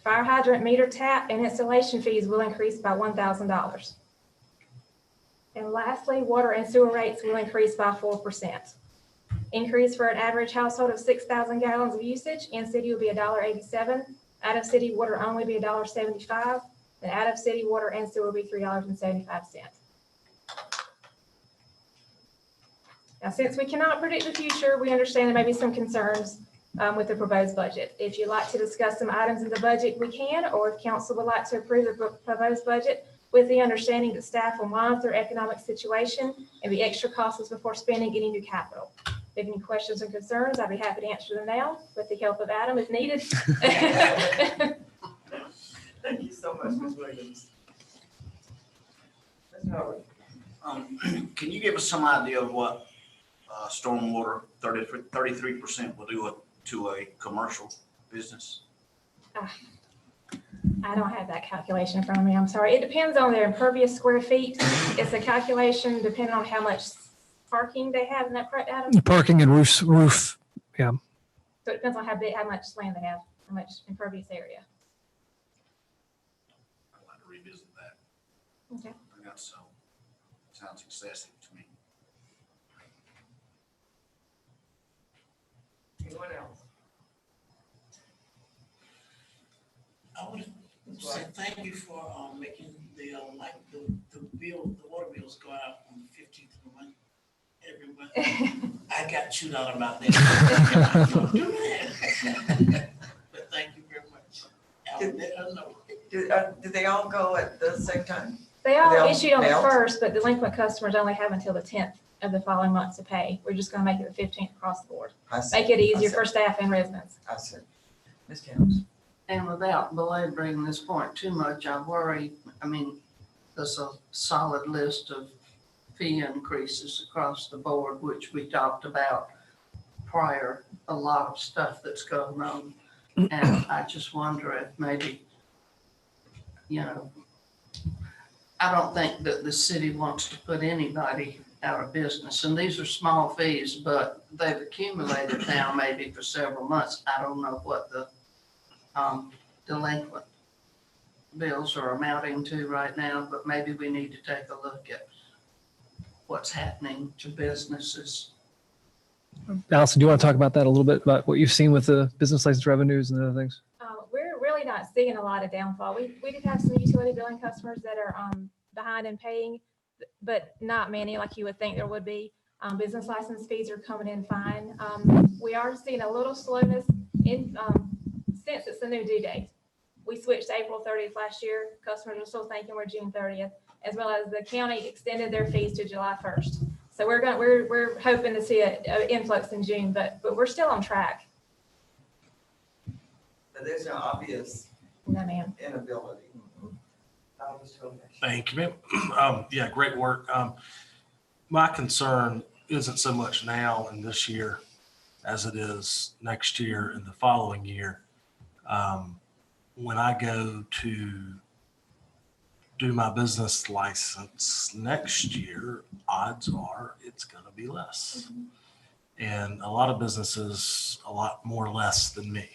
Fire hydrant meter tap and installation fees will increase by $1,000. And lastly, water and sewer rates will increase by 4%. Increase for an average household of 6,000 gallons of usage. In city will be $1.87. Out of city water only be $1.75. And out of city water and sewer will be $3.75. Now, since we cannot predict the future, we understand there may be some concerns with the proposed budget. If you'd like to discuss some items in the budget, we can, or if council would like to approve the proposed budget with the understanding that staff will monitor economic situation and the extra costs before spending any new capital. If you have any questions or concerns, I'd be happy to answer them now with the help of Adam if needed. Thank you so much, Ms. Williams. Ms. Howard. Can you give us some idea of what stormwater 33% will do to a commercial business? I don't have that calculation in front of me. I'm sorry. It depends on their impervious square feet. It's a calculation depending on how much parking they have. Isn't that correct, Adam? Parking and roof. Yeah. So it depends on how much land they have, how much impervious area. I'd like to revisit that. Okay. I think that sounds excessive to me. Anyone else? I would say thank you for making the water bills go out on the 15th of the month every month. I got chewed out about that. Don't do that. But thank you very much. I'll let her know. Did they all go at the same time? They all They all issued on the mailed? 1st, but delinquent customers only have until the 10th of the following month to pay. We're just going to make it the 15th across the board. I see. Make it easier I for see. staff and residents. I see. Ms. Towns. And without belaboring this point too much, I worry, there's a solid list of fee increases across the board, which we talked about prior, a lot of stuff that's going on. And I just wonder if maybe, I don't think that the city wants to put anybody out of business. And these are small fees, but they've accumulated now maybe for several months. I don't know what the delinquent bills are amounting to right now, but maybe we need to take a look at what's happening to businesses. Allison, do you want to talk about that a little bit, about what you've seen with the business license revenues and other things? We're really not seeing a lot of downfall. We did have some utility billing customers that are behind in paying, but not many like you would think there would be. Business license fees are coming in fine. We are seeing a little slowness in since it's a new due date. We switched April 30th last year. Customers are still thinking we're June 30th, as well as the county extended their fees to July 1st. So we're hoping to see an influx in June, but we're still on track. But there's no obvious No, ma'am. inability. Thank you, ma'am. Yeah, great work. My concern isn't so much now and this year as it is next year and the following year. When I go to do my business license next year, odds are it's going to be less. And a lot of businesses, a lot more less than me.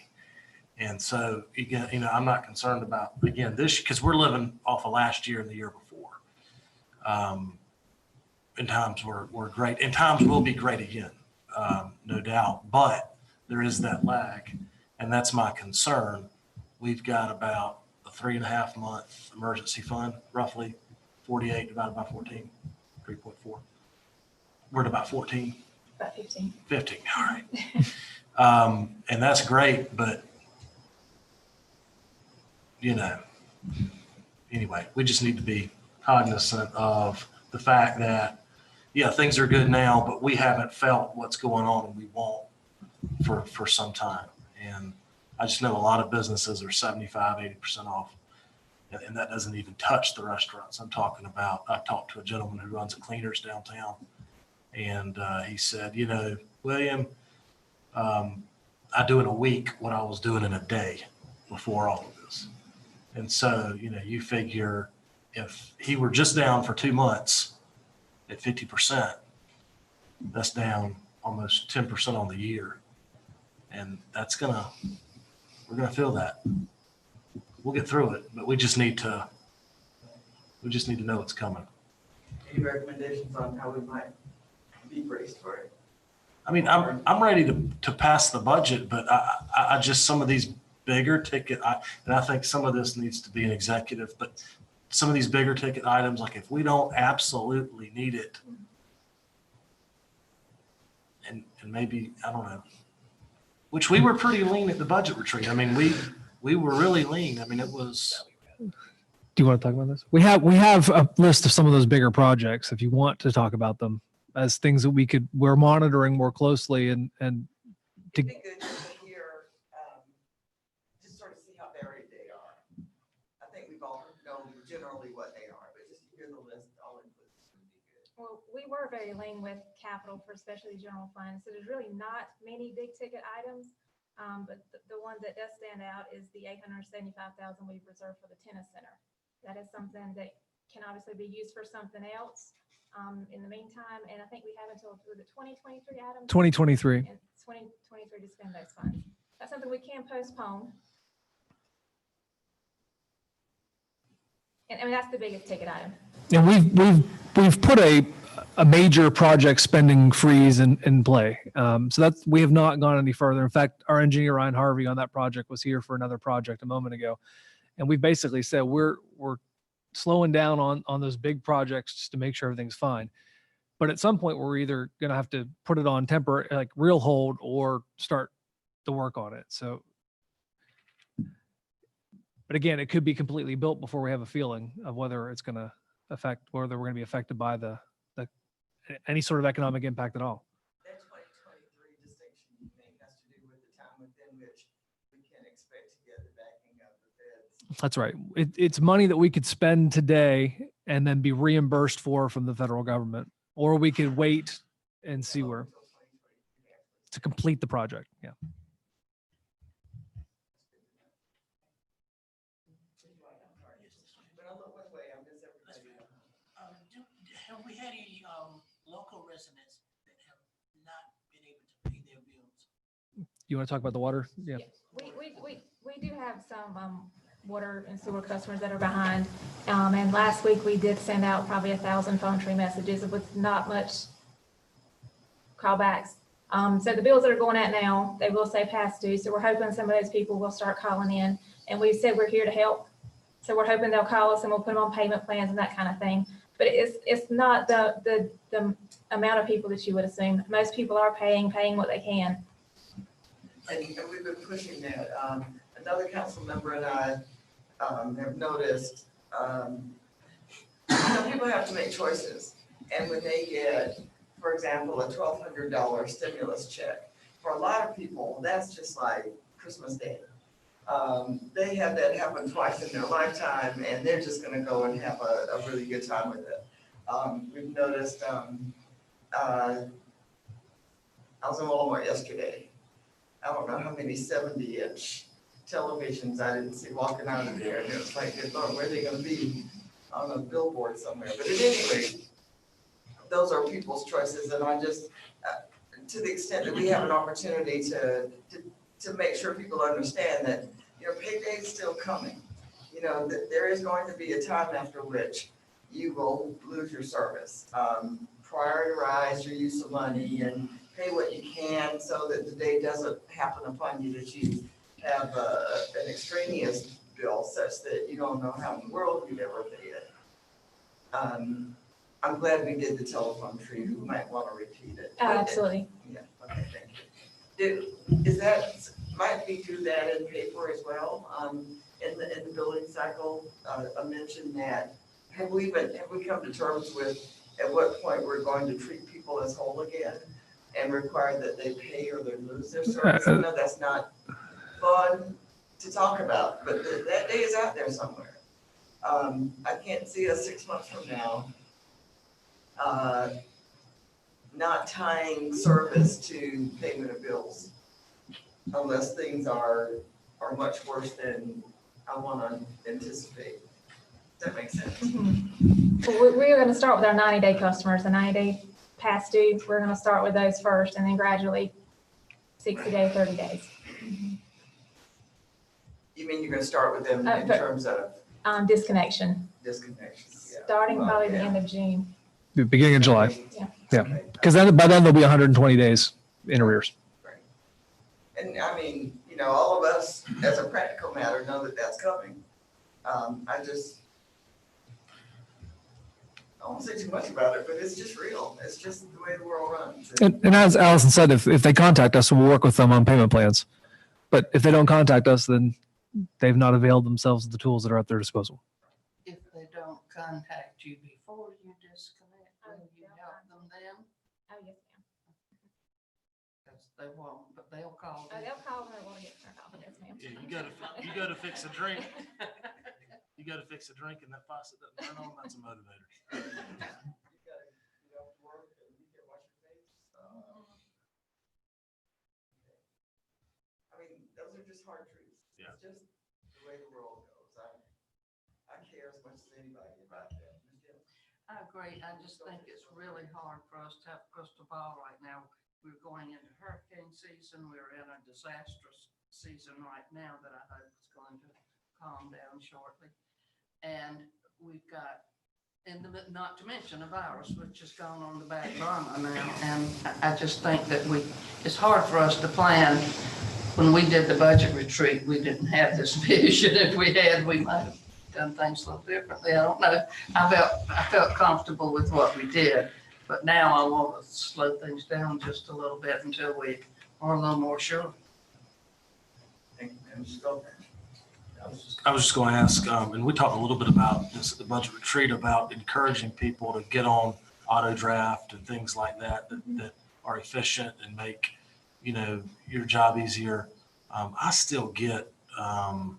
And so, again, I'm not concerned about, again, this, because we're living off of last year and the year before. And times were great, and times will be great again, no doubt. But there is that lag, and that's my concern. We've got about a 3.5 month emergency fund, roughly 48 divided by 14, 3.4. We're at about 14. About 15. 15, all right. And that's great, but anyway, we just need to be cognizant of the fact that, yeah, things are good now, but we haven't felt what's going on, and we won't for some time. And I just know a lot of businesses are 75, 80% off, and that doesn't even touch the restaurants. I talked to a gentleman who runs a cleaners downtown, and he said, William, I do in a week what I was doing in a day before all of this. And so, you figure if he were just down for 2 months at 50%, that's down almost 10% on the year. And we're going to feel that. We'll get through it, but we just need to know it's coming. Any recommendations on how we might be braced for it? I mean, I'm ready to pass the budget, but I just, some of these bigger ticket, and I think some of this needs to be an executive, but some of these bigger ticket items, like if we don't absolutely need it, and maybe, I don't know, which we were pretty lean at the budget retreat. I mean, we were really lean. I mean, it was. Do you want to talk about this? We have a list of some of those bigger projects if you want to talk about them as things that we're monitoring more closely and It'd be good to hear, just sort of see how varied they are. I think we've all known generally what they are, but just to hear the list all inclusive would be good. Well, we were very lean with capital for especially general funds, so there's really not many big ticket items. But the one that does stand out is the $875,000 we've reserved for the tennis center. That is something that can obviously be used for something else in the meantime. And I think we have until the 2023 items. 2023. And 2023 to spend those funds. That's something we can postpone. And I mean, that's the biggest ticket item. And we've put a major project spending freeze in play. So we have not gone any further. In fact, our engineer Ryan Harvey on that project was here for another project a moment ago, and we basically said we're slowing down on those big projects just to make sure everything's fine. But at some point, we're either going to have to put it on temporary, like real hold, or start the work on it. So. But again, it could be completely built before we have a feeling of whether it's going to affect, whether we're going to be affected by any sort of economic impact at all. That 2023 distinction, you think, has to do with the time within which we can expect to get the backing of the feds? That's right. It's money that we could spend today and then be reimbursed from the federal government, or we could wait and see where to complete the project. Yeah. Have we had any local residents that have not been able to pay their bills? You want to talk about the water? Yeah. We do have some water and sewer customers that are behind. And last week we did send out probably 1,000 phone tree messages with not much callbacks. So the bills that are going out now, they will say past due. So we're hoping some of those people will start calling in. And we've said we're here to help. So we're hoping they'll call us and we'll put them on payment plans and that kind of thing. But it's not the amount of people that you would assume. Most people are paying what they can. And we've been pushing that. Another council member and I have noticed, people have to make choices. And when they get, for example, a $1,200 stimulus check, for a lot of people, that's just like Christmas Day. They have that happen twice in their lifetime, and they're just gonna go and have a really good time with it. We've noticed, I was in Walmart yesterday. I don't know how many 70-inch televisions I didn't see walking out of there, and it was like, good Lord, where are they gonna be? On a billboard somewhere. But at any rate, those are people's choices, and I just, to the extent that we have an opportunity to make sure people understand that, payday is still coming. That there is going to be a time after which you will lose your service. Prioritize your use of money and pay what you can so that the day doesn't happen upon you that you have an extraneous bill such that you don't know how in the world you'd ever pay it. I'm glad we did the telephone tree. Who might want to repeat it? Absolutely. Yeah, okay, thank you. Might we do that in paper as well? In the billing cycle, a mention that, have we come to terms with at what point we're going to treat people as whole again and require that they pay or they lose their service? I know that's not fun to talk about, but that day is out there somewhere. I can't see us 6 months from now not tying service to payment of bills unless things are much worse than I want to anticipate. Does that make sense? Mm-hmm. Well, we're going to start with our 90-day customers, the 90-day past due. We're going to start with those first and then gradually 60-day, 30 days. You mean you're going to start with them in terms of disconnection? Disconnection, yeah. Starting probably the end of June. The beginning of July. Yeah. Yeah. Because by then there'll be 120 days in arrears. Right. And I mean, all of us as a practical matter know that that's coming. I won't say too much about it, but it's just real. It's just the way the world runs. And as Allison said, if they contact us, we'll work with them on payment plans. But if they don't contact us, then they've not availed themselves of the tools that are at their disposal. If they don't contact you before you disconnect, will you help them then? Oh, yes, ma'am. Because they won't, but they'll call. Oh, they'll call when they want to get turned off. Yes, ma'am. Yeah, you go to fix a drink. You go to fix a drink and that faucet doesn't turn on, that's a motivator. I mean, those are just hard truths. Yeah. It's just the way the world goes. I care as much as anybody about that. I agree. I just think it's really hard for us to have a crystal ball right now. We're going into hurricane season. We're in a disastrous season right now that I hope is going to calm down shortly. And we've got, not to mention a virus, which has gone on the back burner now. And I just think that it's hard for us to plan. When we did the budget retreat, we didn't have this vision. If we had, we might have done things a little differently. I don't know. I felt comfortable with what we did, but now I want to slow things down just a little bit until we are a little more sure. I was just going to ask, and we talked a little bit about this at the budget retreat about encouraging people to get on auto draft and things like that are efficient and make, your job easier. I still get a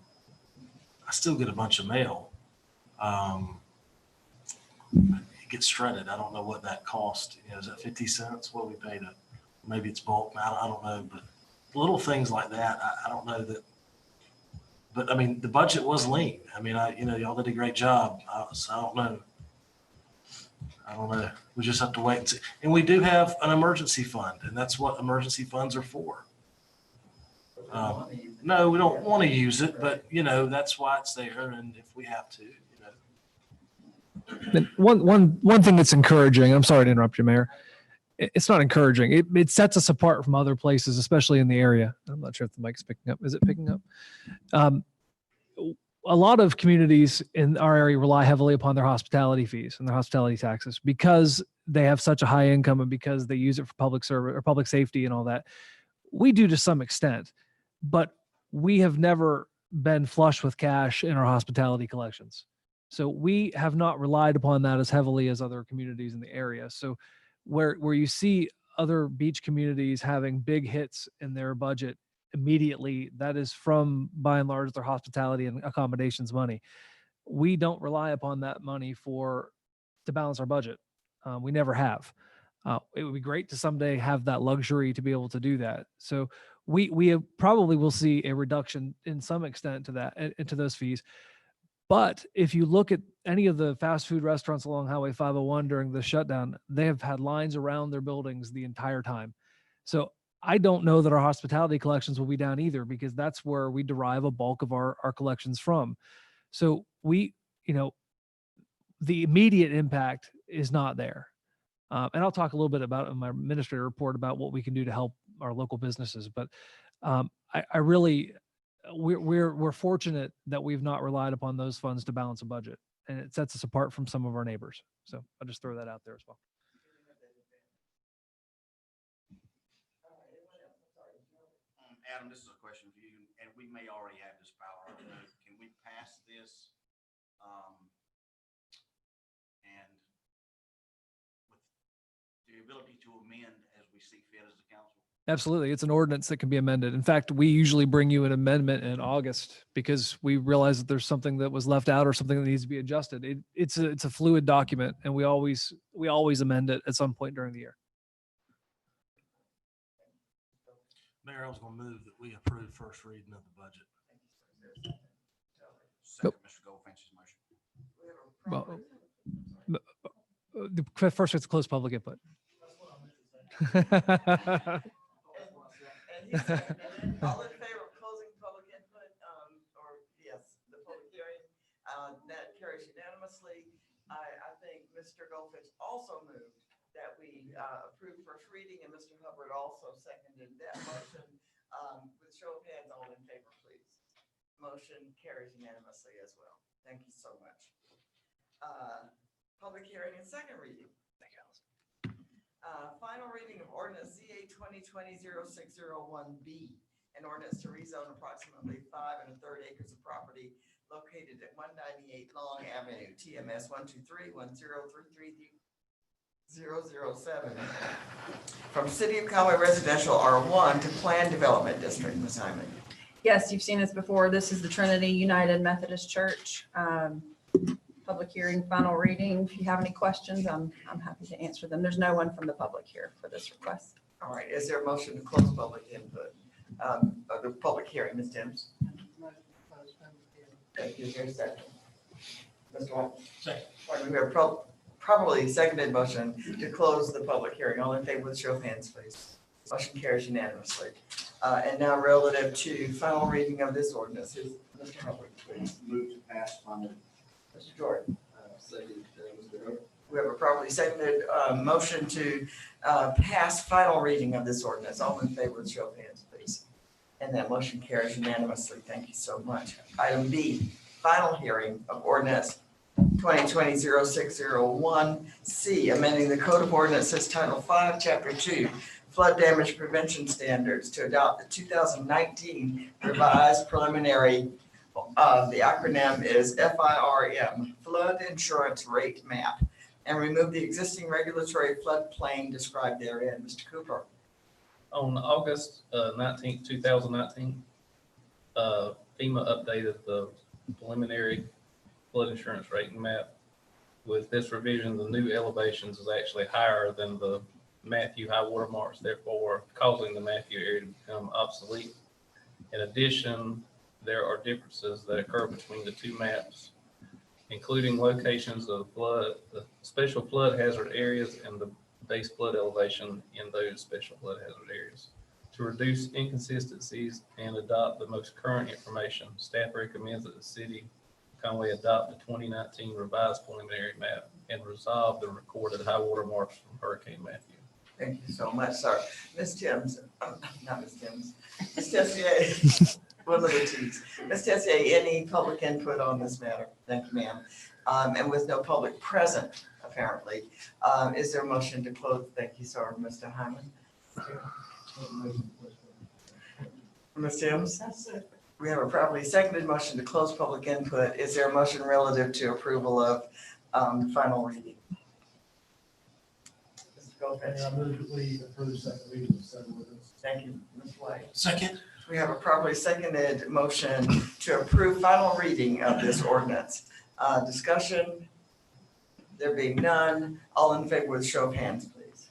bunch of mail. It gets shredded. I don't know what that cost. Is that 50 cents? What we pay to, maybe it's bulk. I don't know, but little things like that. I don't know that. But I mean, the budget was lean. I mean, y'all did a great job. So I don't know. I don't know. We just have to wait and see. And we do have an emergency fund, and that's what emergency funds are for. No, we don't want to use it, but that's why it's there. And if we have to, And one thing that's encouraging, I'm sorry to interrupt you, Mayor. It's not encouraging. It sets us apart from other places, especially in the area. I'm not sure if the mic's picking up. Is it picking up? A lot of communities in our area rely heavily upon their hospitality fees and their hospitality taxes because they have such a high income and because they use it for public service or public safety and all that. We do to some extent, but we have never been flush with cash in our hospitality collections. So we have not relied upon that as heavily as other communities in the area. So where you see other beach communities having big hits in their budget immediately, that is from, by and large, their hospitality and accommodations money. We don't rely upon that money to balance our budget. We never have. It would be great to someday have that luxury to be able to do that. So we probably will see a reduction in some extent to that, into those fees. But if you look at any of the fast food restaurants along Highway 501 during the shutdown, they have had lines around their buildings the entire time. So I don't know that our hospitality collections will be down either, because that's where we derive a bulk of our collections from. So the immediate impact is not there. And I'll talk a little bit about in my administrator report about what we can do to help our local businesses. But we're fortunate that we've not relied upon those funds to balance a budget, and it sets us apart from some of our neighbors. So I'll just throw that out there as well. Adam, this is a question for you, and we may already have this power. Can we pass this? And with the ability to amend as we see fit as the council? Absolutely. It's an ordinance that can be amended. In fact, we usually bring you an amendment in August because we realize that there's something that was left out or something that needs to be adjusted. It's a fluid document, and we always amend it at some point during the year. Mayor, I was going to move that we approve first reading of the budget. Second, Mr. Goldfinch's motion. Well, first we have to close public input. All in favor of closing public input, or yes, the public hearing, that carries unanimously. I think Mr. Goldfinch also moved that we approve first reading, and Mr. Hubbard also seconded that motion. With show of hands, all in favor, please. Motion carries unanimously as well. Thank you so much. Public hearing and second reading. Final reading of ordinance ZA 2020-0601B, an ordinance to rezone approximately 5 1/3 acres of property located at 198 Long Avenue, TMS 123-1033007, from City of Conway Residential R1 to Planned Development District. Ms. Hyman. Yes, you've seen this before. This is the Trinity United Methodist Church. Public hearing, final reading. If you have any questions, I'm happy to answer them. There's no one from the public here for this request. All right, is there a motion to close public input? The public hearing, Ms. Timms? Thank you. Here's second. Mr. White? Second. All right, we have probably seconded motion to close the public hearing. All in favor with show of hands, please. Motion carries unanimously. And now relative to final reading of this ordinance, is Mr. Hubbard, please. Move to pass final. Mr. Jordan. Second, Mr. Hubbard. We have a properly seconded motion to pass final reading of this ordinance. All in favor with show of hands, please. And that motion carries unanimously. Thank you so much. Item B, final hearing of ordinance 2020-0601C, amending the Code of Ordinances Title 5, Chapter 2, Flood Damage Prevention Standards to adopt the 2019 revised preliminary, the acronym is FIRM, Flood Insurance Rate Map, and remove the existing regulatory floodplain described therein. Mr. Cooper. On August 19th, 2019, FEMA updated the preliminary flood insurance rating map. With this revision, the new elevations is actually higher than the Matthew high water marks, therefore causing the Matthew area to become obsolete. In addition, there are differences that occur between the two maps. including locations of the special flood hazard areas and the base flood elevation in those special flood hazard areas. To reduce inconsistencies and adopt the most current information, staff recommends that the city of Conway adopt the 2019 revised preliminary map and resolve the recorded high water marks from Hurricane Matthew. Thank you so much, sir. Ms. Timms, not Ms. Timms, Ms. Tessier, one of the T's. Ms. Tessier, any public input on this matter? Thank you, ma'am. And with no public present, apparently, is there a motion to close? Thank you, sir. Mr. Hyman? Ms. Timms? We have a properly seconded motion to close public input. Is there a motion relative to approval of final reading? I move that we approve second reading of said ordinance. Thank you, Ms. White. Second. We have a properly seconded motion to approve final reading of this ordinance. Discussion, there being none, all in favor with show of hands, please.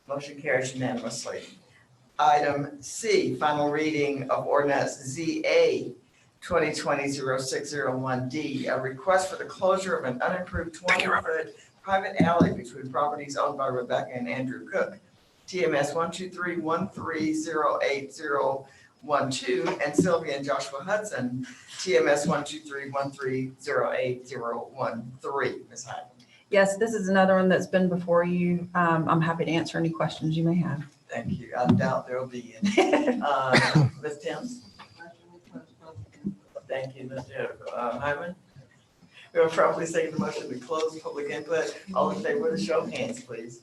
Motion carries unanimously. Item C, final reading of ordinance ZA 2020-0601D, a request for the closure of an unimproved 20-foot private alley between properties owned by Rebecca and Andrew Cook, TMS 12313080012, and Sylvia and Joshua Hudson, TMS 12313080013. Ms. Hyman. Yes, this is another one that's been before you. I'm happy to answer any questions you may have. Thank you. I doubt there will be any. Ms. Timms. Thank you, Mr. Hyman. We have probably second the motion to close public input. All in favor with a show of hands, please.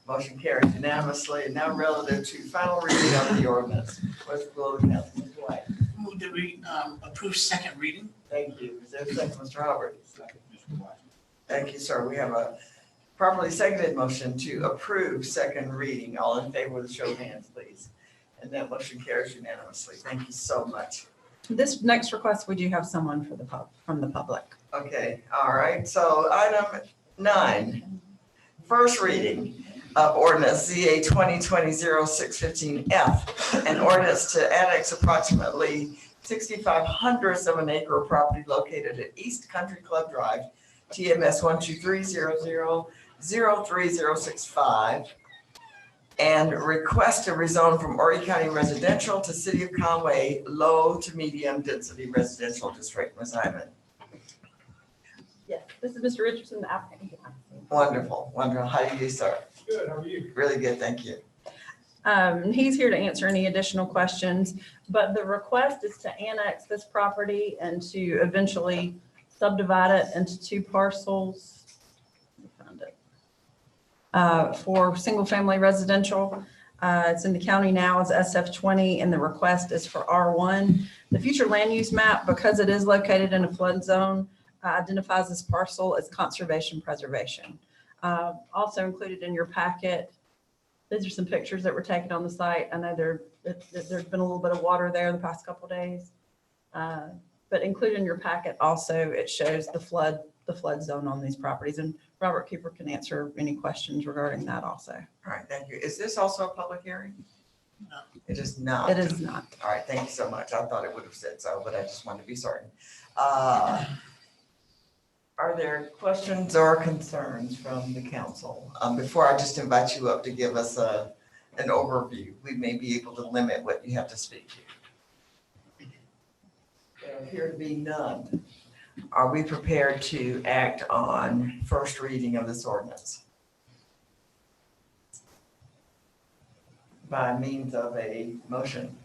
Motion carries unanimously. And now relative to final reading of the ordinance. What's the will of the council? Mr. White. Move that we approve second reading. Thank you. Is there a second, Mr. Hubbard? Thank you, sir. We have a properly seconded motion to approve second reading. All in favor with a show of hands, please. And that motion carries unanimously. Thank you so much. This next request, we do have someone for from the public. Okay, all right. So item 9, first reading of ordinance ZA 2020-0615F, an ordinance to annex approximately 6,500 of an acre of property located at East Country Club Drive, TMS 12300030065, and request to rezone from Horry County Residential to City of Conway Low to Medium Density Residential District. Ms. Hyman. Yes, this is Mr. Richardson, the applicant. Wonderful, wonderful. How do you do, sir? Good, how are you? Really good, thank you. He's here to answer any additional questions, but the request is to annex this property and to eventually subdivide it into 2 parcels. Let me find it. For single-family residential. It's in the county now as SF20, and the request is for R1. The future land use map, because it is located in a flood zone, identifies this parcel as conservation preservation. Also included in your packet, these are some pictures that were taken on the site. I know there's been a little bit of water there the past couple of days. But included in your packet also, it shows the flood zone on these properties. And Robert Cooper can answer any questions regarding that also. All right, thank you. Is this also a public hearing? No. It is not. It is not. All right, thank you so much. I thought it would have said so, but I just wanted to be certain. Are there questions or concerns from the council? Before I just invite you up to give us an overview, we may be able to limit what you have to speak to. There appear to be none. Are we prepared to act on first reading of this ordinance? By means of a motion.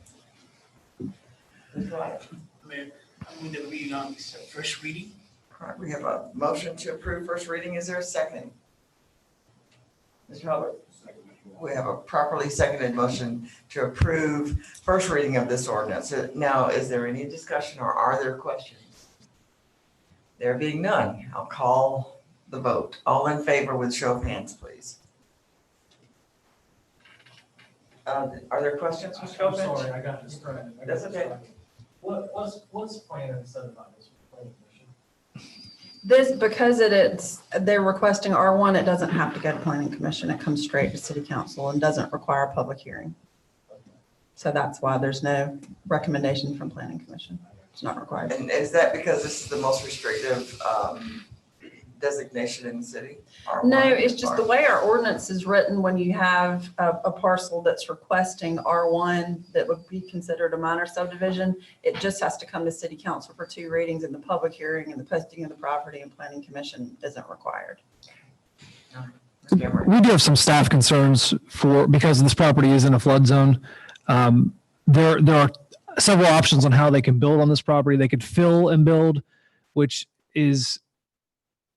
Ms. White. Mayor, I move that we accept first reading. All right, we have a motion to approve first reading. Is there a second? Mr. Hubbard? We have a properly seconded motion to approve first reading of this ordinance. Now, is there any discussion or are there questions? There being none, I'll call the vote. All in favor with show of hands, please. Are there questions, Mr. I'm Goldfinch? sorry, I got distracted. That's okay. What's planned said about this planning commission? This, because they're requesting R1, it doesn't have to go to planning commission. It comes straight to city council and doesn't require a public hearing. So that's why there's no recommendation from planning commission. It's not required. And is that because this is the most restrictive designation in the city? No, R1, it's just the way our ordinance is written, when you have a parcel that's requesting R1 that would be considered a minor subdivision, it just has to come to city council for 2 readings, and the public hearing and the posting of the property and planning commission isn't required. Mr. Emery? We do have some staff concerns because this property is in a flood zone. There are several options on how they can build on this property. They could fill and build, which is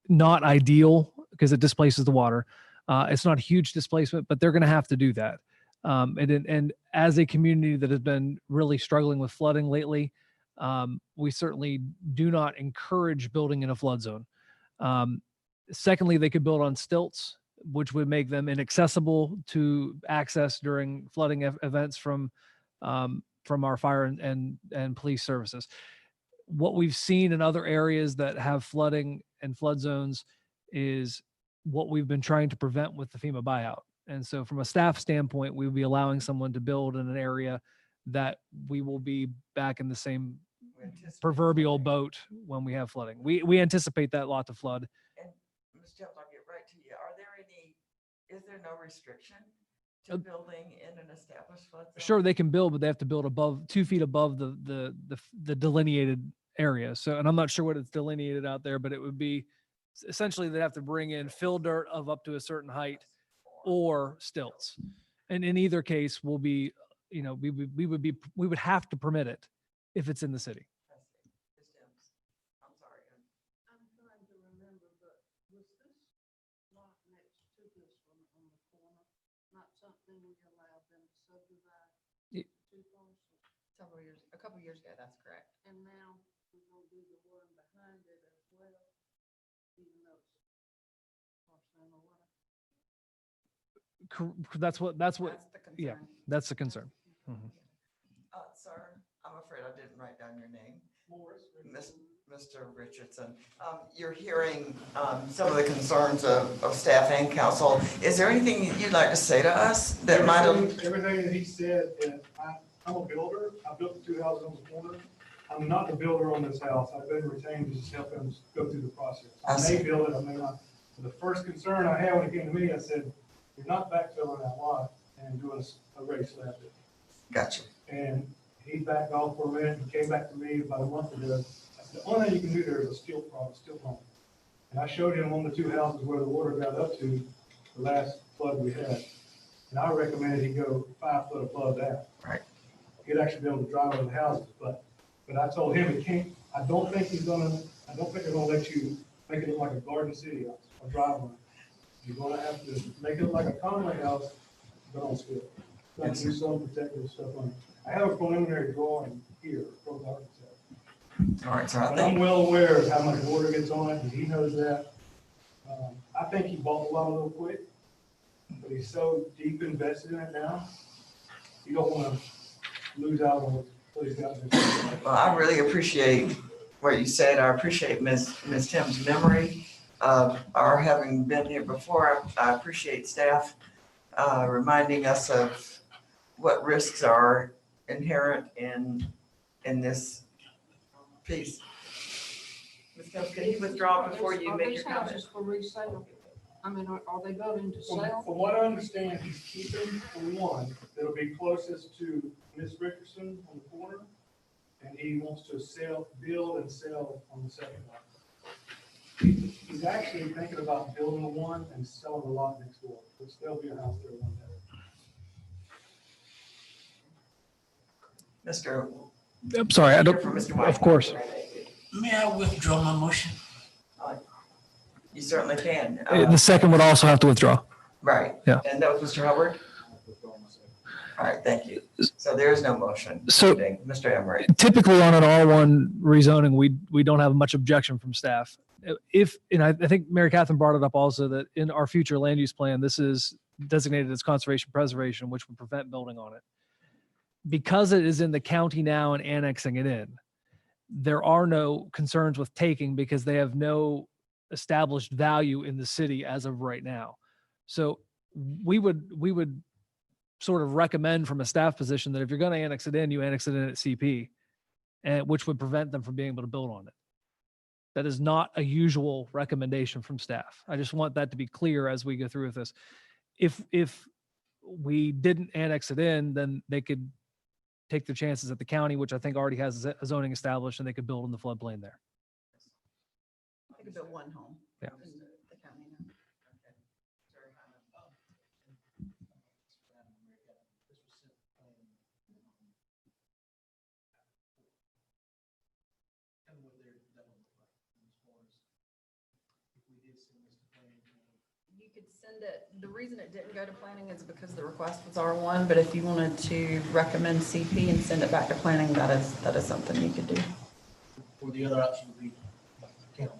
not ideal because it displaces the water. It's not huge displacement, but they're going to have to do that. And as a community that has been really struggling with flooding lately, we certainly do not encourage building in a flood zone. Secondly, they could build on stilts, which would make them inaccessible to access during flooding events from our fire and police services. What we've seen in other areas that have flooding and flood zones is what we've been trying to prevent with the FEMA buyout. And so from a staff standpoint, we would be allowing someone to build in an area that we will be back in the same proverbial boat when we have flooding. We anticipate that lot to flood. And Ms. Jones, I'll get right to you. Is there no restriction to building in an established flood zone? Sure, they can build, but they have to build 2 feet above the delineated area. So, and I'm not sure what it's delineated out there, but it would be essentially they'd have to bring in fill dirt of up to a certain height or stilts. And in either case, we'll be, we would have to permit it if it's in the city. I'm trying to remember, but was this lot next to this one on the corner, not something we allowed them to subdivide? Two parcels? A couple years ago, that's correct. And now we're gonna do the one behind it as well, even though it's parcel or whatever. That's what, That's the yeah, concern. that's the concern. Mhm. Sir, I'm afraid I didn't write down your name. Mr. Richardson, you're hearing some of the concerns of staff and council. Is there anything you'd like to say to us that might have? Everything that he said, and I'm a builder. I built the 2 houses on the corner. I'm not the builder on this house. I've been retained to just help him go through the process. I may build it, I may not. The first concern I had when he came to me, I said, you're not backfilling that lot and doing a raised slab. Gotcha. And he backed off for a minute and came back to me about a month ago. The only thing you can do there is a steel pump. And I showed him on the 2 houses where the water got up to the last flood we had. And I recommended he go 5 foot above that. Right. He'd actually be able to drive over the houses, but I told him he can't, I don't think they're gonna let you make it look like a Garden City house, a driveway. You're gonna have to make it look like a Conway house, but on scale. Got to do some protective stuff on it. I have a preliminary drawing here from the architect. All right, so But I'm well aware of how much water gets on it, and he knows that. I think he bought the lot a little quick, but he's so deep invested in it now, you don't want to lose out on what he's got. Well, I really appreciate what you said. I appreciate Ms. Tim's memory of our having been here before. I appreciate staff reminding us of what risks are inherent in this piece. Ms. Timms, can you withdraw before you make your comment? Are these houses for resale? I mean, are they building to sell? From what I understand, he's keeping the one that'll be closest to Ms. Richardson on the corner, and he wants to build and sell on the second lot. He's actually thinking about building the one and selling the lot next door, which there'll be a house there one day. I'm sorry, I don't, of course. May I withdraw my motion? You certainly can. The second would also have to withdraw. Right. Yeah. And that was Mr. Hubbard? All right, thank you. So there is no motion. So- pending. Mr. Emery. Typically on an R1 rezoning, we don't have much objection from staff. And I think Mary Catherine brought it up also that in our future land use plan, this is designated as conservation preservation, which would prevent building on it. Because it is in the county now and annexing it in, there are no concerns with taking because they have no established value in the city as of right now. So we would sort of recommend from a staff position that if you're going to annex it in, you annex it in at CP, and which would prevent them from being able to build on it. That is not a usual recommendation from staff. I just want that to be clear as we go through with this. If we didn't annex it in, then they could take their chances at the county, which I think already has a zoning established, and they could build in the floodplain there. They could build one home. Yeah. in the county now. You could send it, the reason it didn't go to planning is because the request was R1, but if you wanted to recommend CP and send it back to planning, that is something you could do. Or the other option would be county.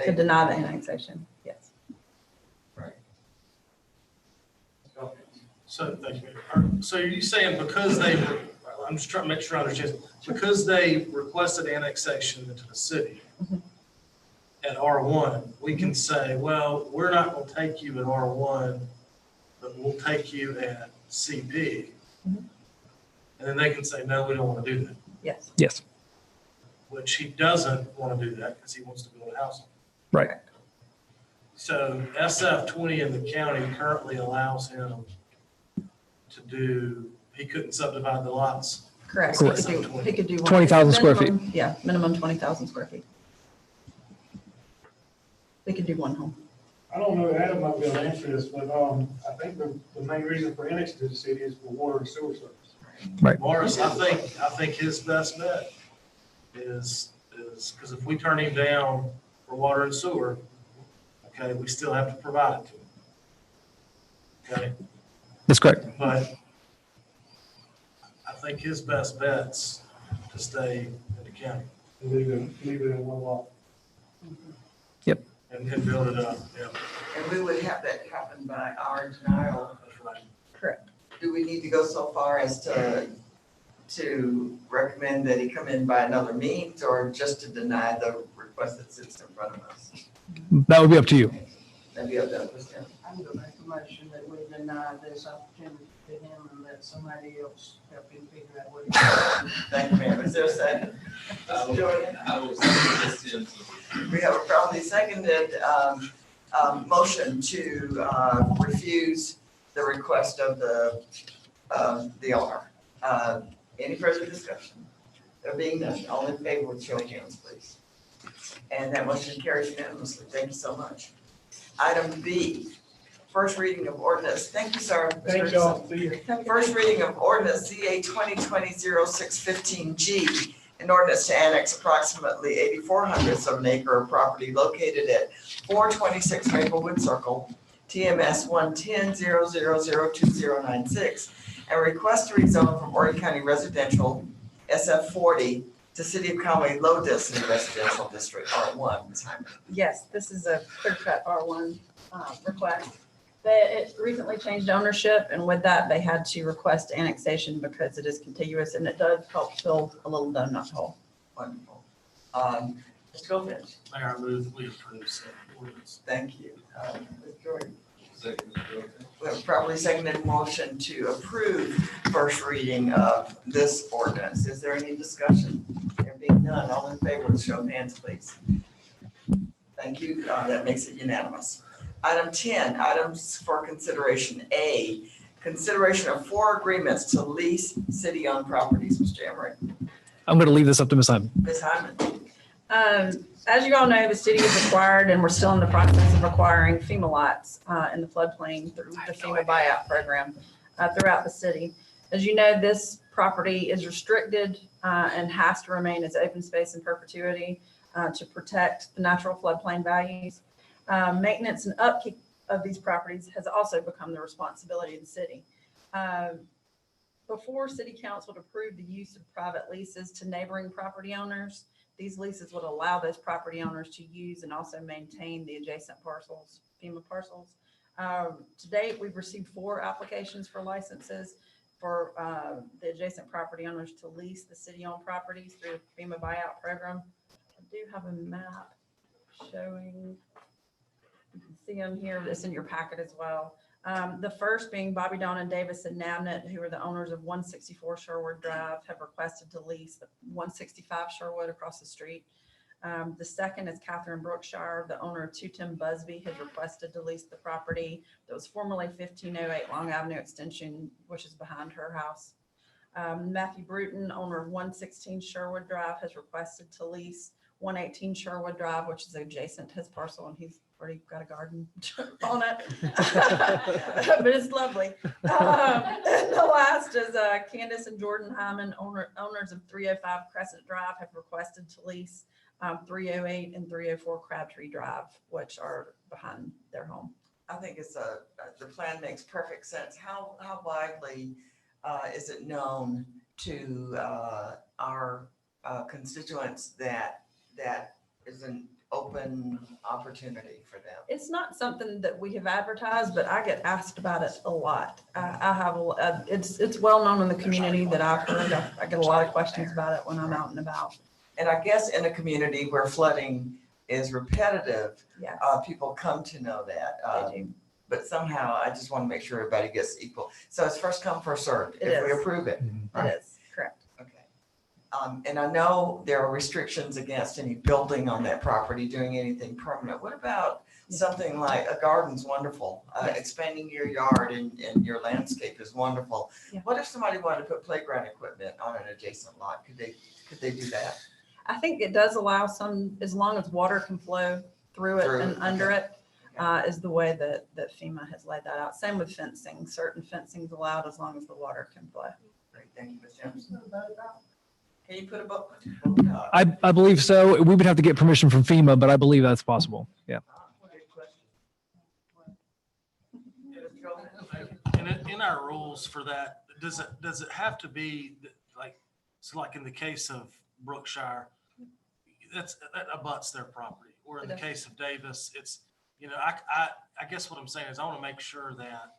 To deny the annexation, yes. So, thank you. So are you saying because they, I'm just trying to make sure I understand, because they requested annexation into the city at R1, we can say, well, we're not going to take you at R1, but we'll take you at CP. And then they can say, no, we don't want to do that. Yes. Yes. Which he doesn't want to do that because he wants to build a house. Right. So SF20 in the county currently allows him to do, he couldn't subdivide the lots. Correct. Correct. He could do 20,000 square feet. minimum- Yeah, minimum 20,000 square feet. They could do one home. I don't know, Adam might be able to answer this, but I think the main reason for annexing to the city is for water and sewer service. Right. Morris, I think his best bet is because if we turn him down for water and sewer, okay, we still have to provide it to him. Okay, That's correct. but I think his best bet's to stay in the county Leave it in one lot. and build it up, yeah. And we would have that happen by our denial. That's right. Correct. Do we need to go so far as to recommend that he come in by another means or just to deny the request that sits in front of us? That would be up to you. That'd be up to us. I'm going to make a motion that we deny this opportunity to him and let somebody else help him figure out what he's doing. Thank you, ma'am. Is there a second? Mr. Jordan? I will say this to him. We have a properly seconded motion to refuse the request of the owner. Any further discussion? There being none, all in favor with show of hands, please. And that motion carries unanimously. Thank you so much. Item B, first reading of ordinance. Thank you, sir. Thank y'all. See you. First reading of ordinance ZA 2020-0615G, an ordinance to annex approximately 8,400 of an acre of property located at 426 Maplewood Circle, TMS 110-0002096, and request to rezone from Oregon County Residential SF40 to City of Conway Low Density Residential District R1. Ms. Hyman. Yes, this is a clear-cut R1 request. It recently changed ownership, and with that, they had to request annexation because it is contiguous, and it does help fill a little donut hole. Wonderful. Mr. Goldfinch. Mayor, I move that we approve said ordinance. Thank you. Ms. Jordan. Second, Mr. Jordan. We have a properly seconded motion to approve first reading of this ordinance. Is there any discussion? There being none, all in favor, with show of hands, please. Thank you. That makes it unanimous. Item 10, items for consideration. A, consideration of 4 agreements to lease city-owned properties. Mr. Emery. I'm going to leave this up to Ms. Hyman. Ms. Hyman. As you all know, the city has acquired, and we're still in the process of acquiring FEMA lots in the floodplain through the FEMA buyout program throughout the city. As you know, this property is restricted and has to remain as open space in perpetuity to protect the natural floodplain values. Maintenance and upkeep of these properties has also become the responsibility of the city. Before City Council approved the use of private leases to neighboring property owners, these leases would allow those property owners to use and also maintain the adjacent parcels, FEMA parcels. To date, we've received 4 applications for licenses for the adjacent property owners to lease the city-owned properties through the FEMA buyout program. I do have a map showing, you can see them here, it's in your packet as well. The first being Bobby, Don, and Davis and Nabnet, who are the owners of 164 Sherwood Drive, have requested to lease the 165 Sherwood across the street. The second is Catherine Brookshire, the owner of 210 Busby, has requested to lease the property that was formerly 1508 Long Avenue Extension, which is behind her house. Matthew Bruton, owner of 116 Sherwood Drive, has requested to lease 118 Sherwood Drive, which is adjacent to his parcel, and he's already got a garden on it. But it's lovely. And the last is Candace and Jordan Hyman, owners of 305 Crescent Drive, have requested to lease 308 and 304 Crabtree Drive, which are behind their home. I think the plan makes perfect sense. How widely is it known to our constituents that is an open opportunity for them? It's not something that we have advertised, but I get asked about it a lot. I have it's well known in the community that I've heard. I get a lot of questions about it when I'm out and about. And I guess in a community where flooding is repetitive, Yes. People come to know that. They do. But somehow I just want to make sure everybody gets equal. So it's first come, first served, It if we is. approve it. It is, correct. Okay. And I know there are restrictions against any building on that property, doing anything permanent. What about something like a garden's wonderful, expanding your yard and your landscape is wonderful. Yeah. What if somebody wanted to put playground equipment on an adjacent lot? Could they do that? I think it does allow some, as long as water can flow through it and under it, is the way that FEMA has laid that out. Same with fencing. Certain fencing is allowed as long as the water can flow. Great, thank you, Ms. Jones. Can you put a book? I believe so. We would have to get permission from FEMA, but I believe that's possible. Yeah. In our rules for that, does it have to be like, so like in the case of Brookshire, that abuts their property, or in the case of Davis, it's, you know, I guess what I'm saying is I want to make sure that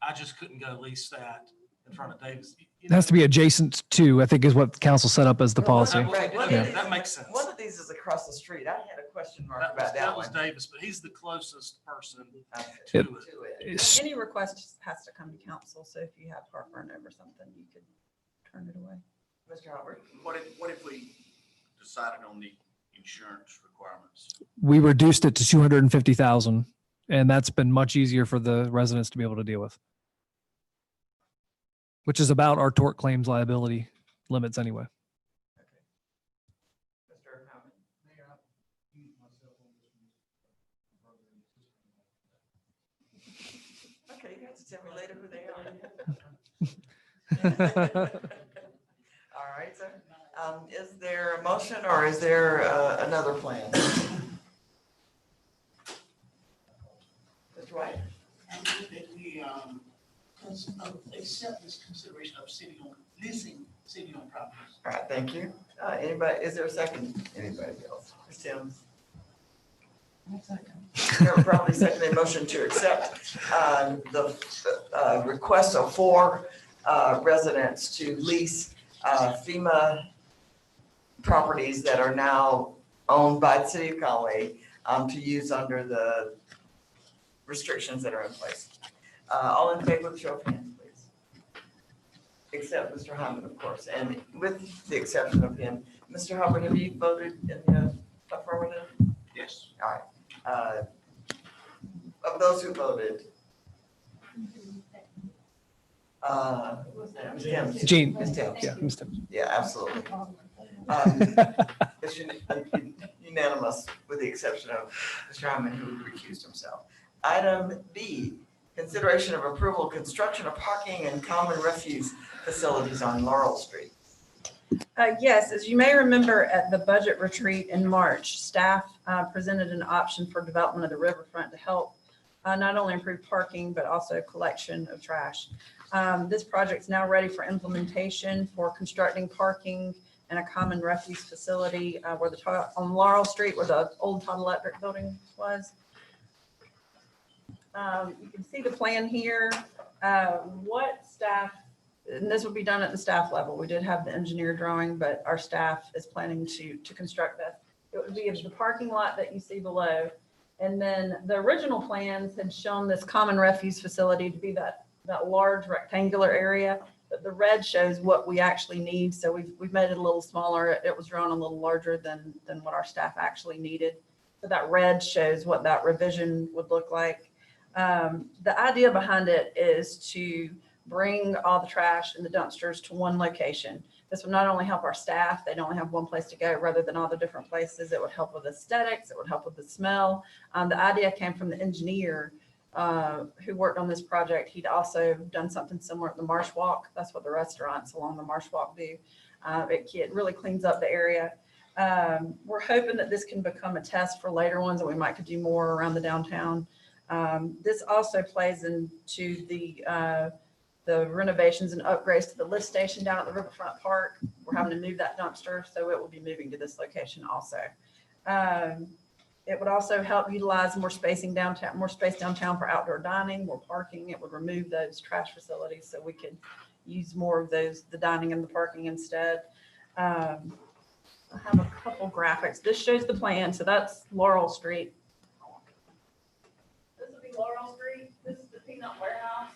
I just couldn't go lease that in front of Davis. It has to be adjacent to, I think is what council set up as the policy. Right, Yeah. That makes sense. One of these is across the street. I had a question mark That about that was one. Davis, but he's the closest person It- to it. It's- Any request has to come to council. So if you have heartburn over something, you could turn it away. Mr. Howard? What if we decided on the insurance requirements? We reduced it to 250,000, and that's been much easier for the residents to be able to deal with, which is about our tort claims liability limits anyway. Mr. Howard? Okay, you have to tell me later who they are. All right, sir. Is there a motion or is there another plan? Mr. White? I move that we, accept this consideration of leasing city-owned properties. All right, thank you. Anybody, is there a second? Anybody else? Ms. Timms? Probably second a motion to accept the request of 4 residents to lease FEMA properties that are now owned by the city of Conway to use under the restrictions that are in place. All in favor, with show of hands, please. Except Mr. Hyman, of course, and with the exception of him. Mr. Hubbard, have you voted in the affirmative? Yes. All right. Of those who voted. Ms. Timms? Jean. Ms. Timms? Yeah, Ms. Timms. Yeah, absolutely. It's unanimous with the exception of Mr. Hyman, who recused himself. Item B, consideration of approval, construction of parking and common refuse facilities on Laurel Street. Yes, as you may remember at the budget retreat in March, staff presented an option for development of the riverfront to help not only improve parking, but also collection of trash. This project is now ready for implementation for constructing parking and a common refuse facility on Laurel Street where the old Todd Electric building was. You can see the plan here. What staff, and this will be done at the staff level. We did have the engineer drawing, but our staff is planning to construct this. It would be the parking lot that you see below. And then the original plans had shown this common refuse facility to be that large rectangular area. But the red shows what we actually need. So we've made it a little smaller. It was drawn a little larger than what our staff actually needed. So that red shows what that revision would look like. The idea behind it is to bring all the trash and the dumpsters to one location. This would not only help our staff, they'd only have one place to go rather than all the different places. It would help with aesthetics. It would help with the smell. The idea came from the engineer who worked on this project. He'd also done something similar at the Marsh Walk. That's what the restaurants along the Marsh Walk do. It really cleans up the area. We're hoping that this can become a test for later ones, and we might could do more around the downtown. This also plays into the renovations and upgrades to the lift station down at the Riverfront Park. We're having to move that dumpster, so it will be moving to this location also. It would also help utilize more space downtown for outdoor dining, more parking. It would remove those trash facilities so we could use more of the dining and the parking instead. I have a couple graphics. This shows the plan. So that's Laurel Street. This would be Laurel Street. This is the peanut warehouse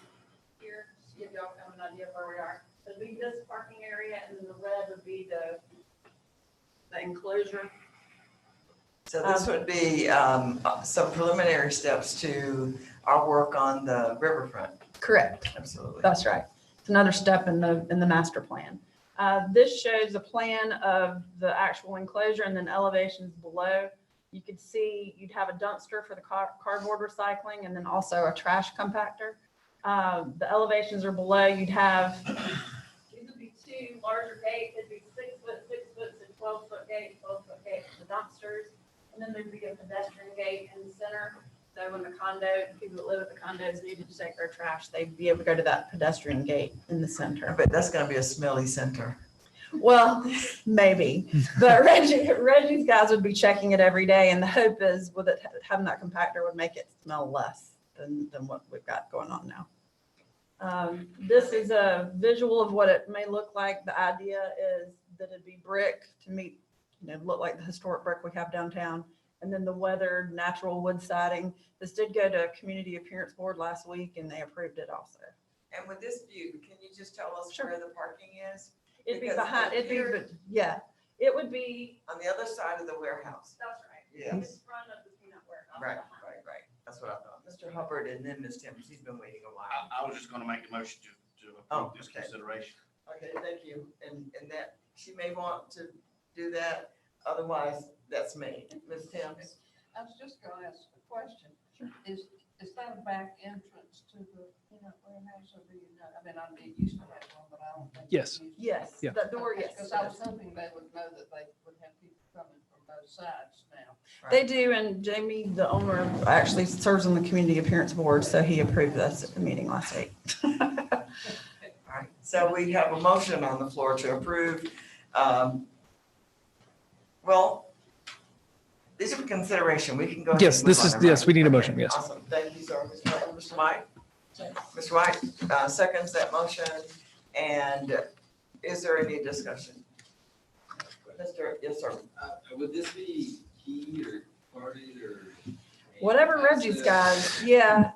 here. Just to give y'all kind of an idea of where we are. So it'd be this parking area, and then the red would be the enclosure. So this would be some preliminary steps to our work on the riverfront. Correct. Absolutely. That's right. It's another step in the master plan. This shows a plan of the actual enclosure and then elevations below. You could see you'd have a dumpster for the cardboard recycling and then also a trash compactor. The elevations are below. You'd have, these would be two larger gates. It'd be 6 foot, 6 foot, and 12-foot gate, 12-foot gate for the dumpsters. And then there'd be a pedestrian gate in the center. So when the people that live at the condos needed to take their trash, they'd be able to go to that pedestrian gate in the center. But that's going to be a smelly center. Well, maybe, but Reggie's guys would be checking it every day. And the hope is with it, having that compactor would make it smell less than what we've got going on now. This is a visual of what it may look like. The idea is that it'd be brick to meet, look like the historic brick we have downtown. And then the weathered natural wood siding. This did go to Community Appearance Board last week and they approved it also. And with this view, can you just tell us Sure. where the parking is? It'd be Because behind, yeah, it would be. On the other side of the warehouse. That's right. Yeah. In front of the peanut warehouse. Right. That's what I thought. Mr. Hubbard and then Ms. Timmons, he's been waiting a while. I was just gonna make a motion to approve this consideration. Okay, thank you. And that, she may want to do that. Otherwise, that's me. Ms. Timmons? I was just gonna ask a question. Is that a back entrance to the warehouse, or do you know? I mean, it used to have one, but I don't think. Yes. Yes, Yeah. that door, yes. Because I was hoping they would know that they would have people coming from both sides now. They do, and Jamie, the owner, actually serves on the Community Appearance Board, so he approved this at the meeting last week. All right, so we have a motion on the floor to approve. Well, these are for consideration. We can go ahead. Yes, and move on, yes, right? we need a Okay, motion, yes. Awesome. Thank you, sir. Mr. White? Mr. White seconds that motion. And is there any discussion? Yes, sir. Would this be keyed or parted or? Whatever Reggie's guys, yeah.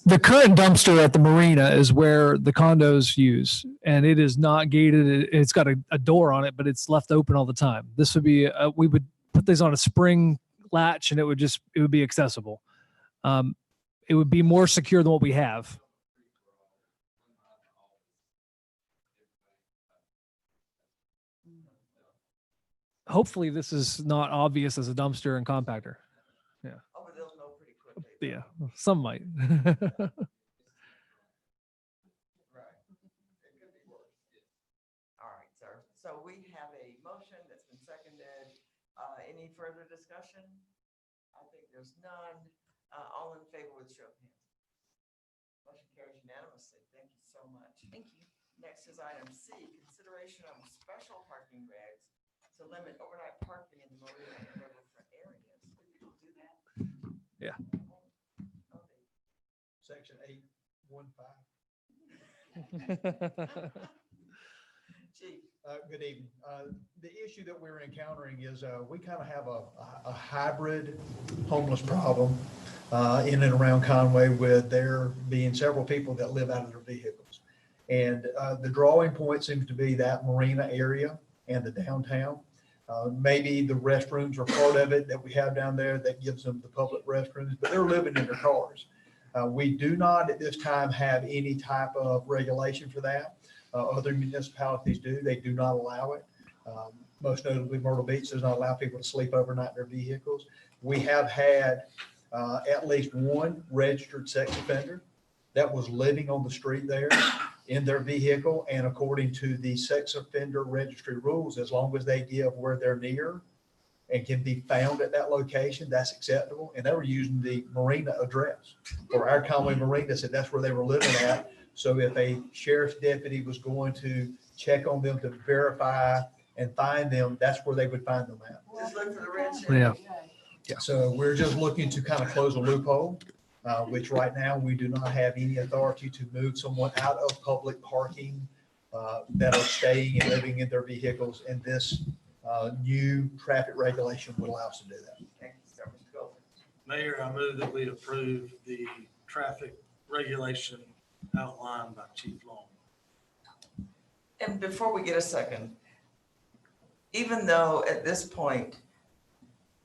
The current dumpster at the marina is where the condos use, and it is not gated. It's got a door on it, but it's left open all the time. This would be, we would put these on a spring latch and it would be accessible. It would be more secure than what we have. Hopefully this is not obvious as a dumpster and compactor. Yeah. Oh, but they'll know pretty quickly. Yeah, some might. All right, sir. So we have a motion that's been seconded. Any further discussion? I think there's none. All in favor with show of hands. Motion carries unanimously. Thank you so much. Thank you. Next is item C, consideration of special parking regs to limit overnight parking in the marina and riverfront areas. Could you do that? Yeah. Section 815. Chief. Good evening. The issue that we're encountering is we kind of have a hybrid homeless problem in and around Conway, with there being several people that live out of their vehicles. And the drawing point seems to be that marina area and the downtown. Maybe the restrooms are part of it that we have down there that gives them the public restrooms, but they're living in their cars. We do not at this time have any type of regulation for that. Other municipalities do. They do not allow it. Most notably, Myrtle Beach does not allow people to sleep overnight in their vehicles. We have had at least one registered sex offender that was living on the street there in their vehicle. And according to the sex offender registry rules, as long as they give where they're near and can be found at that location, that's acceptable. And they were using the marina address for our Conway Marina, said that's where they were living at. So if a sheriff's deputy was going to check on them to verify and find them, that's where they would find them at. Just look for the red shirt. Yeah. So we're just looking to kind of close a loophole, which right now we do not have any authority to move someone out of public parking that are staying and living in their vehicles. And this new traffic regulation would allow us to do that. Thank you, sir. Mr. Goldman. Mayor, I move that we approve the traffic regulation outlined by Chief Long. And before we get a second, even though at this point,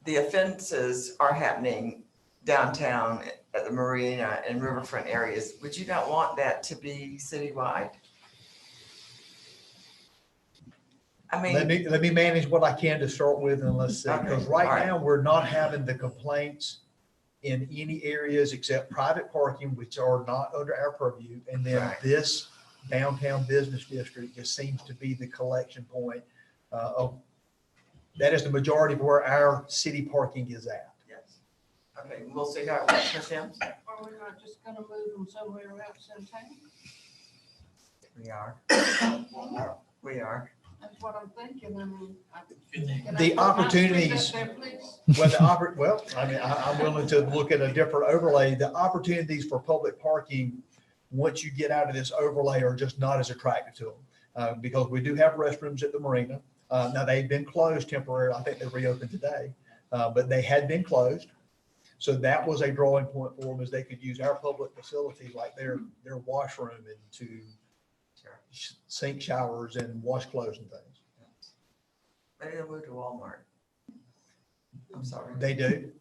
the offenses are happening downtown at the marina and riverfront areas, would you not want that to be citywide? I mean, Let me manage what I can to start with, and let's see, Okay, because all right right. now, we're not having the complaints in any areas except private parking, which are not under our purview. And then Right. this downtown business district just seems to be the collection point of, that is the majority of where our city parking is at. yes. Okay, we'll see how it works, Ms. Sims. Are we not just gonna move them somewhere else in town? We are. We are. That's what I'm thinking. I mean, The opportunities, There, please? well, I mean, I'm willing to look at a different overlay. The opportunities for public parking, once you get out of this overlay, are just not as attractive to them. Because we do have restrooms at the marina. Now, they've been closed temporarily. I think they reopened today, but they had been closed. So that was a drawing point for them, is they could use our public facilities like their washroom and to sink showers and wash clothes and things. Maybe they'll move to Walmart. I'm sorry. They do.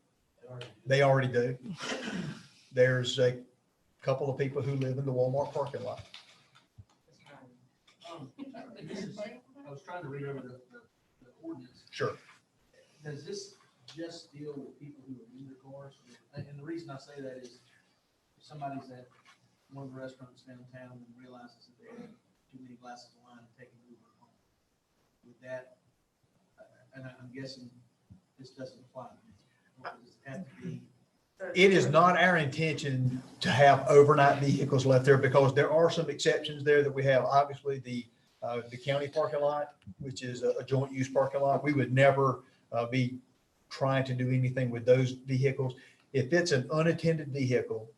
They already do. There's a couple of people who live in the Walmart parking lot. I was trying to remember the ordinance. Sure. Does this just deal with people who are in their cars? And the reason I say that is if somebody's at one of the restaurants downtown and realizes that they have too many glasses of wine and taking Uber home. With that, and I'm guessing this doesn't apply. Does it have to be? It is not our intention to have overnight vehicles left there, because there are some exceptions there that we have. Obviously, the county parking lot, which is a joint use parking lot, we would never be trying to do anything with those vehicles. If it's an unattended vehicle,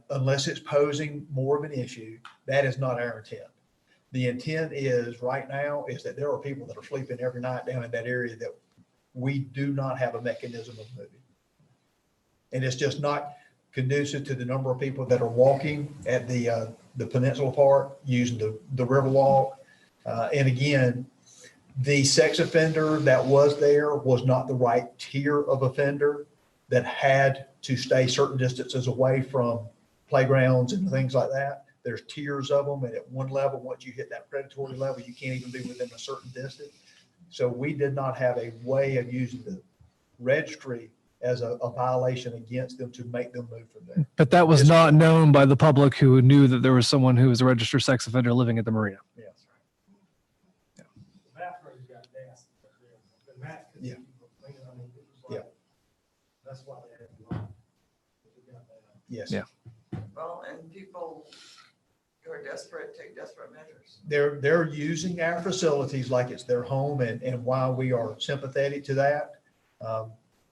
unless it's posing more of an issue, that is not our intent. The intent is right now is that there are people that are sleeping every night down in that area that we do not have a mechanism of moving. And it's just not conducive to the number of people that are walking at the Peninsula Park, using the Riverwalk. And again, the sex offender that was there was not the right tier of offender that had to stay certain distances away from playgrounds and things like that. There's tiers of them, and at one level, once you hit that predatory level, you can't even be within a certain distance. So we did not have a way of using the registry as a violation against them to make them move from there. But that was not known by the public, who knew that there was someone who was a registered sex offender living at the marina. Yeah. The bathroom's got gas. The mat could Yeah. people cleaning. I mean, it was like, that's why they had to go. Yes. Yeah. Well, and people who are desperate take desperate measures. They're using our facilities like it's their home, and while we are sympathetic to that,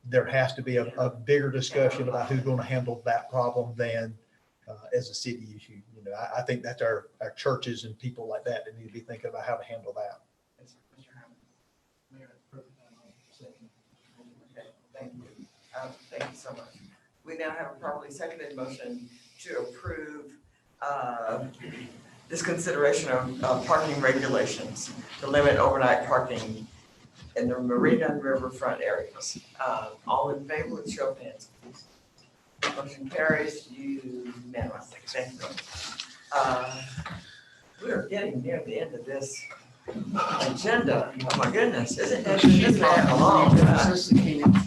there has to be a bigger discussion about who's going to handle that problem than as a city issue. You know, I think that's our churches and people like that that need to be thinking about how to handle that. Okay, thank you. Thank you so much. We now have a properly seconded motion to approve this consideration of parking regulations to limit overnight parking in the marina and riverfront areas. All in favor with show of hands, please. Motion carries unanimously. Thank you. We are getting near the end of this agenda. Oh my goodness, isn't this long?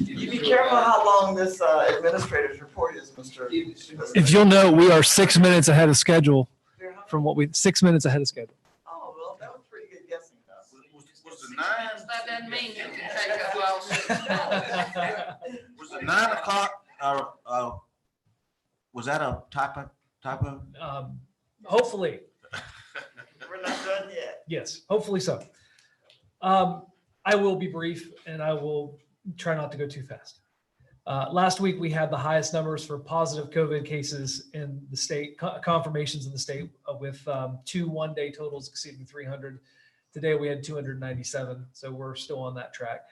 You be careful how long this administrator's report is, Mr. If you'll note, we are 6 minutes ahead of schedule from what 6 minutes ahead of schedule. Oh, well, that was pretty good guessing. Was the 9? That doesn't mean you can take up all 6 minutes. Was it 9 o'clock? Was that a typo? Hopefully. We're not done yet. Yes, hopefully so. I will be brief and I will try not to go too fast. Last week, we had the highest numbers for positive COVID cases in the state, confirmations in the state, with 2 one-day totals exceeding 300. Today, we had 297, so we're still on that track.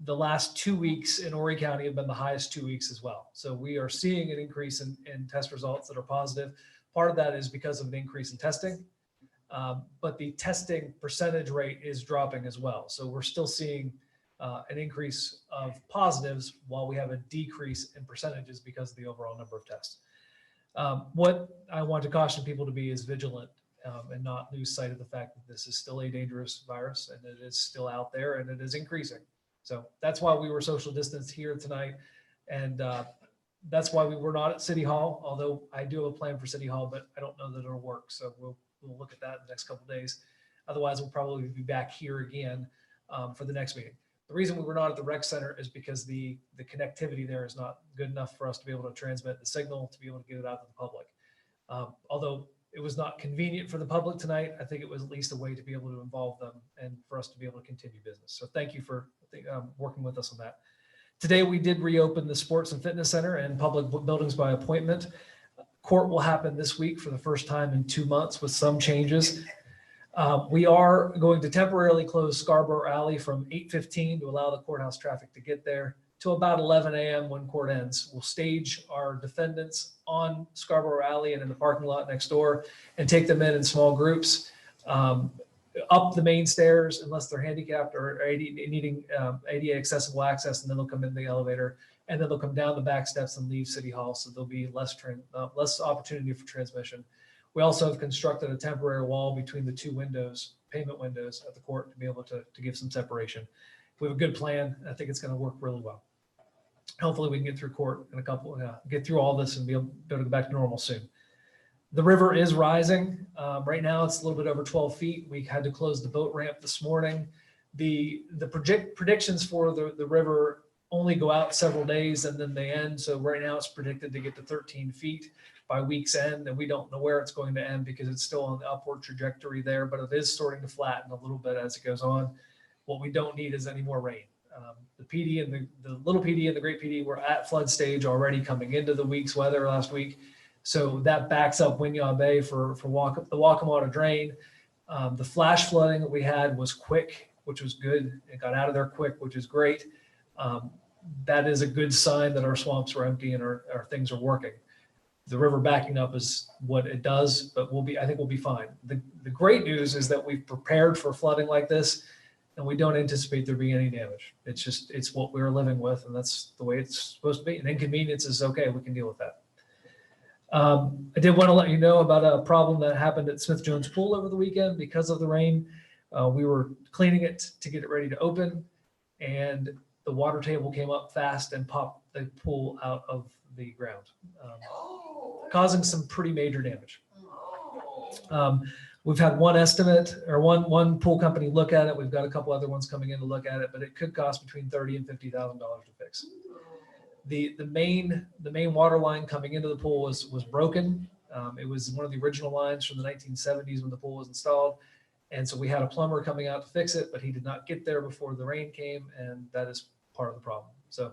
The last 2 weeks in Horry County have been the highest 2 weeks as well. So we are seeing an increase in test results that are positive. Part of that is because of an increase in testing, but the testing percentage rate is dropping as well. So we're still seeing an increase of positives while we have a decrease in percentages because of the overall number of tests. What I want to caution people to be is vigilant and not lose sight of the fact that this is still a dangerous virus and it is still out there and it is increasing. So that's why we were social distanced here tonight. And that's why we were not at City Hall, although I do have a plan for City Hall, but I don't know that it'll work. So we'll look at that in the next couple of days. Otherwise, we'll probably be back here again for the next meeting. The reason we were not at the rec center is because the connectivity there is not good enough for us to be able to transmit the signal to be able to get it out to the public. Although it was not convenient for the public tonight, I think it was at least a way to be able to involve them and for us to be able to continue business. So thank you for working with us on that. Today, we did reopen the Sports and Fitness Center and public buildings by appointment. Court will happen this week for the first time in 2 months with some changes. We are going to temporarily close Scarborough Alley from 8:15 to allow the courthouse traffic to get there to about 11 a.m. when court ends. We'll stage our defendants on Scarborough Alley and in the parking lot next door and take them in small groups up the main stairs unless they're handicapped or needing ADA accessible access, and then they'll come in the elevator and then they'll come down the back steps and leave City Hall. So there'll be less opportunity for transmission. We also have constructed a temporary wall between the 2 windows, payment windows at the court to be able to give some separation. We have a good plan. I think it's going to work really well. Hopefully we can get through court in get through all this and be able to go back to normal soon. The river is rising. Right now it's a little bit over 12 feet. We had to close the boat ramp this morning. The predictions for the river only go out several days and then they end. So right now it's predicted to get to 13 feet by week's end, and we don't know where it's going to end because it's still on the upward trajectory there, but it is starting to flatten a little bit as it goes on. What we don't need is any more rain. The PD and the little PD and the great PD were at flood stage already coming into the week's weather last week. So that backs up Winyah Bay for the Waccamaw drain. The flash flooding that we had was quick, which was good. It got out of there quick, which is great. That is a good sign that our swamps are empty and our things are working. The river backing up is what it does, but I think we'll be fine. The great news is that we've prepared for flooding like this and we don't anticipate there being any damage. It's what we're living with, and that's the way it's supposed to be. And inconvenience is okay, we can deal with that. I did want to let you know about a problem that happened at Smith Jones Pool over the weekend because of the rain. We were cleaning it to get it ready to open, and the water table came up fast and popped the pool out of the ground, causing some pretty major damage. We've had one estimate or one pool company look at it. We've got a couple other ones coming in to look at it, but it could cost between $30,000 and $50,000 to fix. The main water line coming into the pool was broken. It was one of the original lines from the 1970s when the pool was installed. And so we had a plumber coming out to fix it, but he did not get there before the rain came, and that is part of the problem. So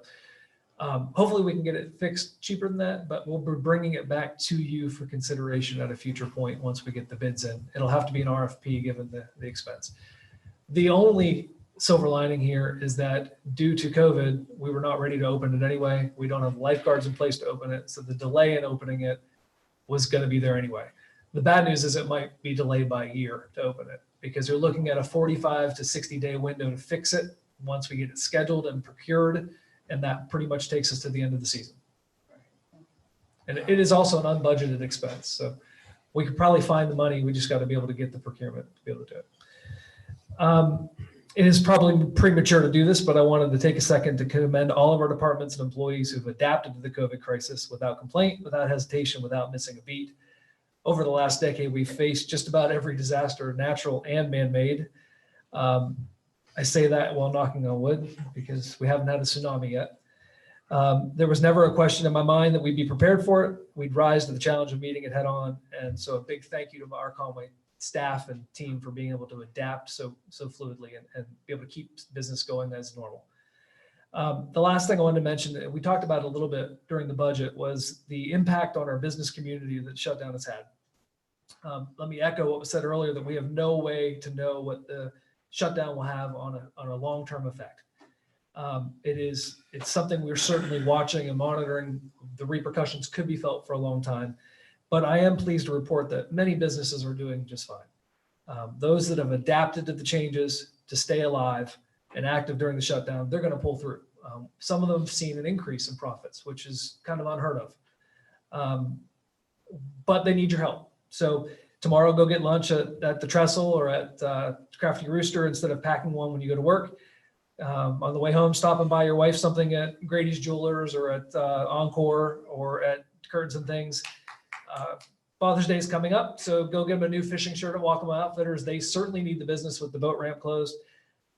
hopefully we can get it fixed cheaper than that, but we'll be bringing it back to you for consideration at a future point once we get the bids in. It'll have to be an RFP given the expense. The only silver lining here is that due to COVID, we were not ready to open it anyway. We don't have lifeguards in place to open it. So the delay in opening it was going to be there anyway. The bad news is it might be delayed by a year to open it because you're looking at a 45 to 60-day window to fix it once we get it scheduled and procured, and that pretty much takes us to the end of the season. And it is also an unbudgeted expense, so we could probably find the money. We just got to be able to get the procurement to be able to do it. It is probably premature to do this, but I wanted to take a second to commend all of our departments and employees who've adapted to the COVID crisis without complaint, without hesitation, without missing a beat. Over the last decade, we've faced just about every disaster, natural and man-made. I say that while knocking on wood because we haven't had a tsunami yet. There was never a question in my mind that we'd be prepared for it. We'd rise to the challenge of meeting it head on. And so a big thank you to our Conway staff and team for being able to adapt so fluidly and be able to keep business going as normal. The last thing I wanted to mention, we talked about a little bit during the budget, was the impact on our business community that shutdown has had. Let me echo what was said earlier, that we have no way to know what the shutdown will have on a long-term effect. It's something we're certainly watching and monitoring. The repercussions could be felt for a long time, but I am pleased to report that many businesses are doing just fine. Those that have adapted to the changes to stay alive and active during the shutdown, they're going to pull through. Some of them have seen an increase in profits, which is kind of unheard of. But they need your help. So tomorrow, go get lunch at the Trestle or at Crafty Rooster instead of packing one when you go to work. On the way home, stop and buy your wife something at Grady's Jewelers or at Encore or at Curtains and Things. Father's Day is coming up, so go get them a new fishing shirt at Waccamaw Outfitters. They certainly need the business with the boat ramp closed.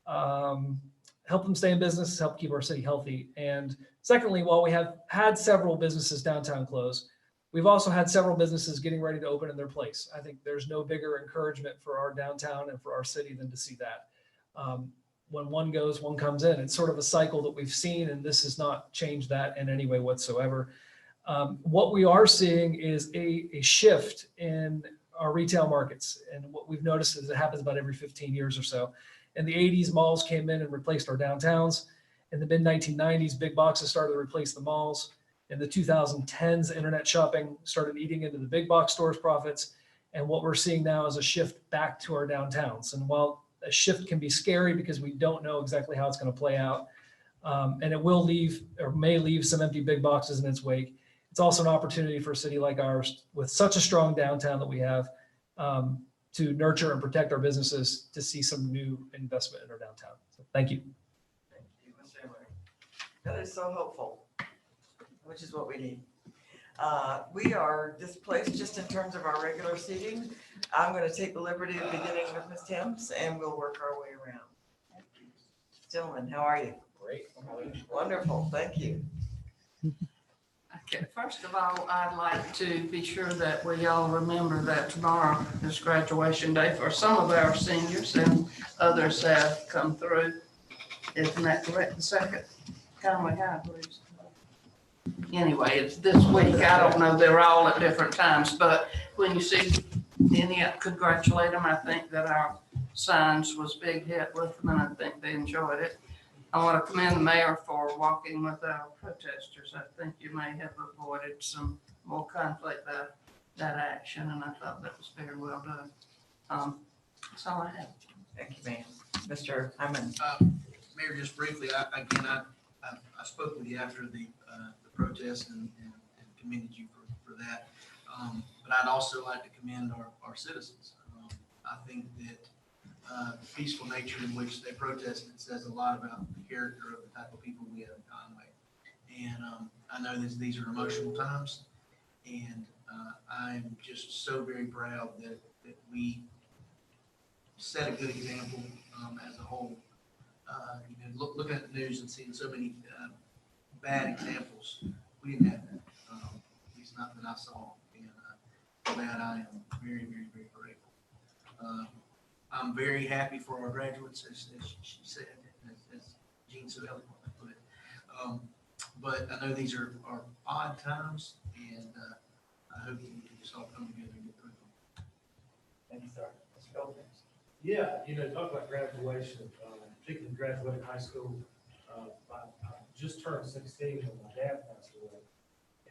Help them stay in business, help keep our city healthy. And secondly, while we have had several businesses downtown close, we've also had several businesses getting ready to open in their place. I think there's no bigger encouragement for our downtown and for our city than to see that. When one goes, one comes in. It's sort of a cycle that we've seen, and this has not changed that in any way whatsoever. What we are seeing is a shift in our retail markets. And what we've noticed is it happens about every 15 years or so. In the 80s, malls came in and replaced our downtowns. In the mid-1990s, big boxes started to replace the malls. In the 2010s, internet shopping started eating into the big box stores' profits. And what we're seeing now is a shift back to our downtowns. And while a shift can be scary because we don't know exactly how it's going to play out, and it will leave or may leave some empty big boxes in its wake, it's also an opportunity for a city like ours with such a strong downtown that we have to nurture and protect our businesses to see some new investment in our downtown. So thank you. Thank you, Ms. Emery. That is so helpful, which is what we need. We are displaced just in terms of our regular seating. I'm going to take the liberty of beginning with Ms. Timms, and we'll work our way around. Gentlemen, how are you? Great. Wonderful, thank you. Okay, first of all, I'd like to be sure that we all remember that tomorrow is graduation day for some of our seniors, and others have come through. Isn't that correct? The second Conway High, please. Anyway, it's this week. I don't know, they're all at different times, but when you see any, congratulate them. I think that our signs was a big hit with them, and I think they enjoyed it. I want to commend the mayor for walking with our protesters. I think you may have avoided some more conflict by that action, and I thought that was very well done. That's all I have. Thank you, ma'am. Mr. Hyman. Mayor, just briefly, I spoke with you after the protest and commended you for that. But I'd also like to commend our citizens. I think that the peaceful nature in which they protested says a lot about the character of the type of people we have in Conway. And I know that these are emotional times, and I'm just so very proud that we set a good example as a whole. Looking at the news and seeing so many bad examples, we didn't have that. At least not that I saw. And for that, I am very, very, very grateful. I'm very happy for our graduates, as she said, as Jean so eloquently put it. But I know these are odd times, and I hope that we can just all come together and get through them. Thank you, sir. Mr. Goldman. Yeah, talk about graduation, particularly graduating high school. I just turned 16 when my dad passed away.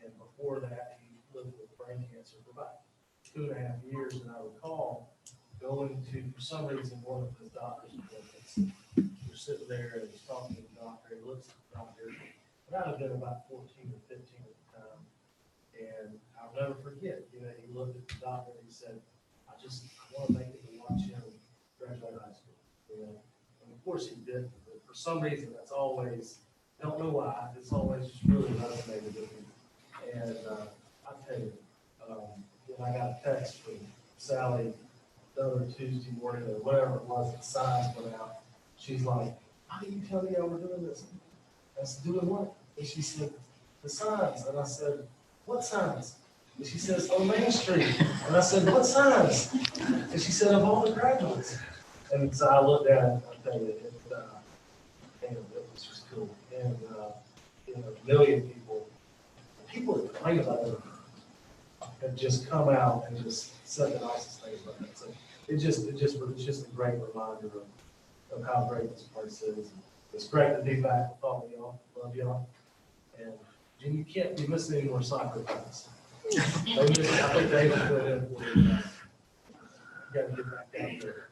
And before that, he lived with brain cancer for about 2.5 years, and I recall going to, for some reason, one of the doctor's appointments. You're sitting there and he's talking to the doctor, he looks at the doctor, and I'd have been about 14 or 15 at the time. And I'll never forget, he looked at the doctor and he said, I want to make it to watch him graduate high school. And of course he did, but for some reason, that's always, I don't know why, it's always just really resonated with me. And I tell you, when I got a text from Sally the other Tuesday morning or whatever it was, the signs went out. She's like, how do you tell me I was doing this? I said, doing what? And she said, the signs. And I said, what signs? And she says, on Main Street. And I said, what signs? And she said, of all the graduates. And so I looked at it, I tell you, it was just cool. And, a million people that complain about it have just come out and just said the nicest things about it. So it's just a great reminder of how great this place is. It's great to be back with all of y'all. Love y'all. And Jim, you can't be missing any more soccer practice. I think they don't put in. You got to get back down there.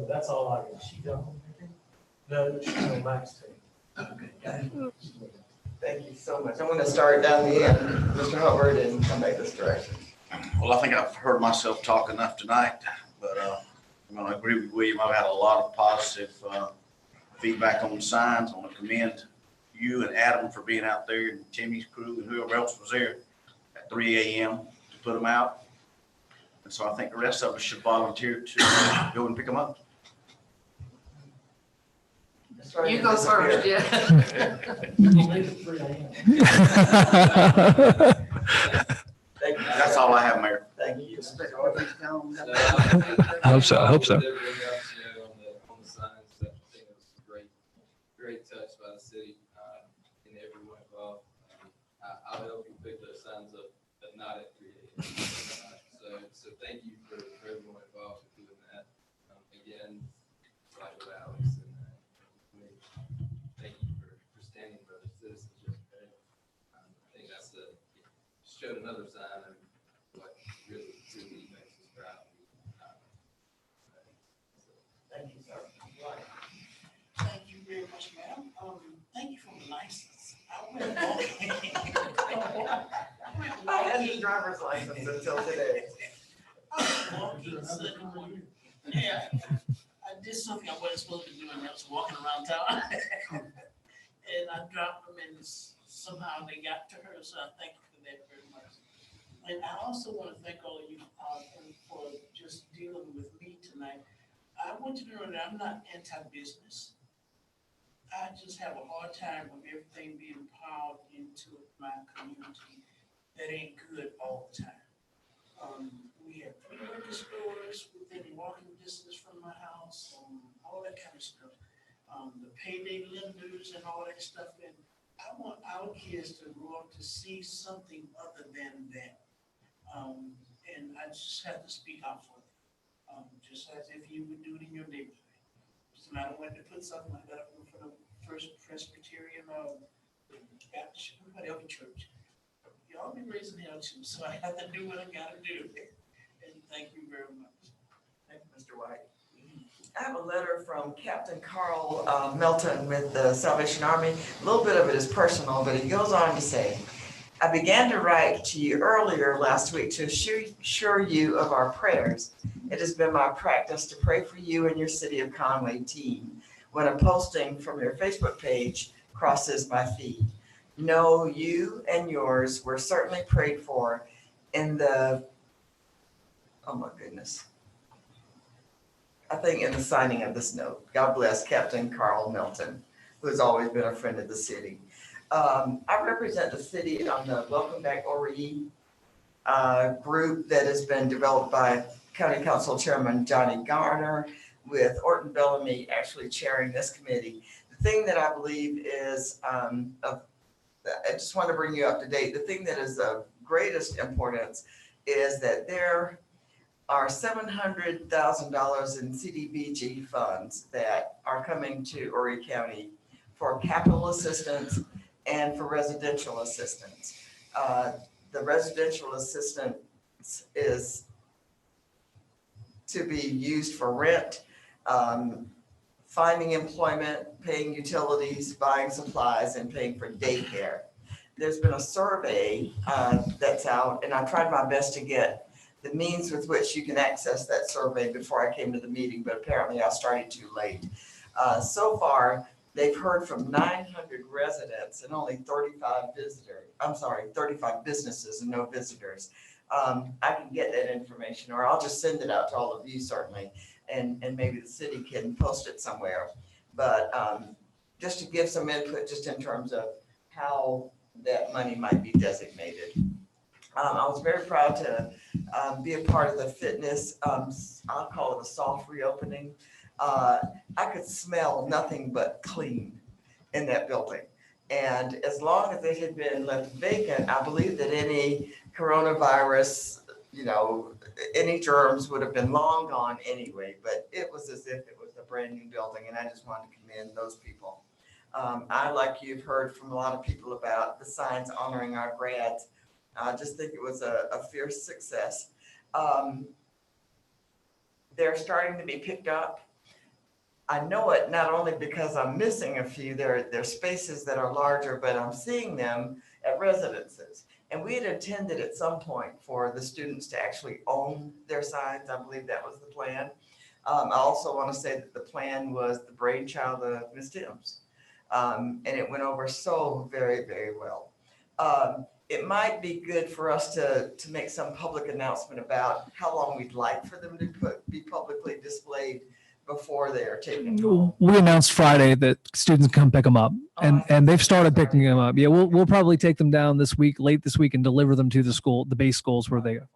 That's all I got. She done? No, she's on Max team. Okay. Thank you so much. I'm going to start down the end, Mr. Hubbard, and come back this direction. Well, I think I've heard myself talk enough tonight, but I'm going to agree with William. I've had a lot of positive feedback on the signs. I want to commend you and Adam for being out there, and Timmy's crew and whoever else was there at 3 a.m. to put them out. And so I think the rest of us should volunteer to go and pick them up. You go first, yeah. That's all I have, Mayor. Thank you. I hope so. I hope so. On the signs, I think it was a great touch by the city and everyone involved. I'll help you pick those signs up, but not at 3 a.m. So thank you for everyone involved in doing that. Again, like with Alex and thank you for standing for the citizenship. I think that's showed another sign of what really makes us proud. Thank you, sir. Thank you very much, ma'am. Thank you for the license. I had his driver's license until today. Yeah, I did something I wasn't supposed to do, and I was walking around town. And I dropped them, and somehow they got to her, so I thank you for that very much. And I also want to thank all of you for just dealing with me tonight. I want you to know that I'm not anti-business. I just have a hard time with everything being piled into my community that ain't good all the time. We have 3 liquor stores within walking distance from my house, all that kind of stuff. The payday lenders and all that stuff. And I want our kids to grow up to see something other than that. And I just have to speak out for them, just as if you would do it in your neighborhood. So I don't want to put something like that up in front of First Presbyterian Baptist, whatever church. Y'all be raising hell too, so I have to do what I gotta do. And thank you very much. Thank you, Mr. White. I have a letter from Captain Carl Melton with the Salvation Army. A little bit of it is personal, but he goes on to say, I began to write to you earlier last week to assure you of our prayers. It has been my practice to pray for you and your City of Conway team when a posting from your Facebook page crosses my feed. No, you and yours were certainly prayed for in the, oh my goodness. I think in the signing of this note. God bless Captain Carl Milton, who has always been a friend of the city. I represent the city on the Welcome Back Ori group that has been developed by County Council Chairman Johnny Garner, with Orton Bellamy actually chairing this committee. The thing that I believe is, I just want to bring you up to date. The thing that is of greatest importance is that there are $700,000 in CDBG funds that are coming to Horry County for capital assistance and for residential assistance. The residential assistance is to be used for rent, finding employment, paying utilities, buying supplies, and paying for daycare. There's been a survey that's out, and I tried my best to get the means with which you can access that survey before I came to the meeting, but apparently I started too late. So far, they've heard from 900 residents and only 35 businesses and no visitors. I can get that information, or I'll just send it out to all of you certainly, and maybe the city can post it somewhere. But just to give some input just in terms of how that money might be designated. I was very proud to be a part of the fitness, I'll call it a soft reopening. I could smell nothing but clean in that building. And as long as it had been left vacant, I believe that any coronavirus, any germs would have been long gone anyway, but it was as if it was a brand new building, and I just wanted to commend those people. I, like you've heard from a lot of people about the signs honoring our grads, I just think it was a fierce success. They're starting to be picked up. I know it not only because I'm missing a few, there are spaces that are larger, but I'm seeing them at residences. And we had intended at some point for the students to actually own their signs. I believe that was the plan. I also want to say that the plan was the brainchild of Ms. Timms. And it went over so very, very well. It might be good for us to make some public announcement about how long we'd like for them to be publicly displayed before they are taken home. We announced Friday that students can come pick them up, and they've started picking them up. Yeah, we'll probably take them down late this week, and deliver them to the base schools where they go.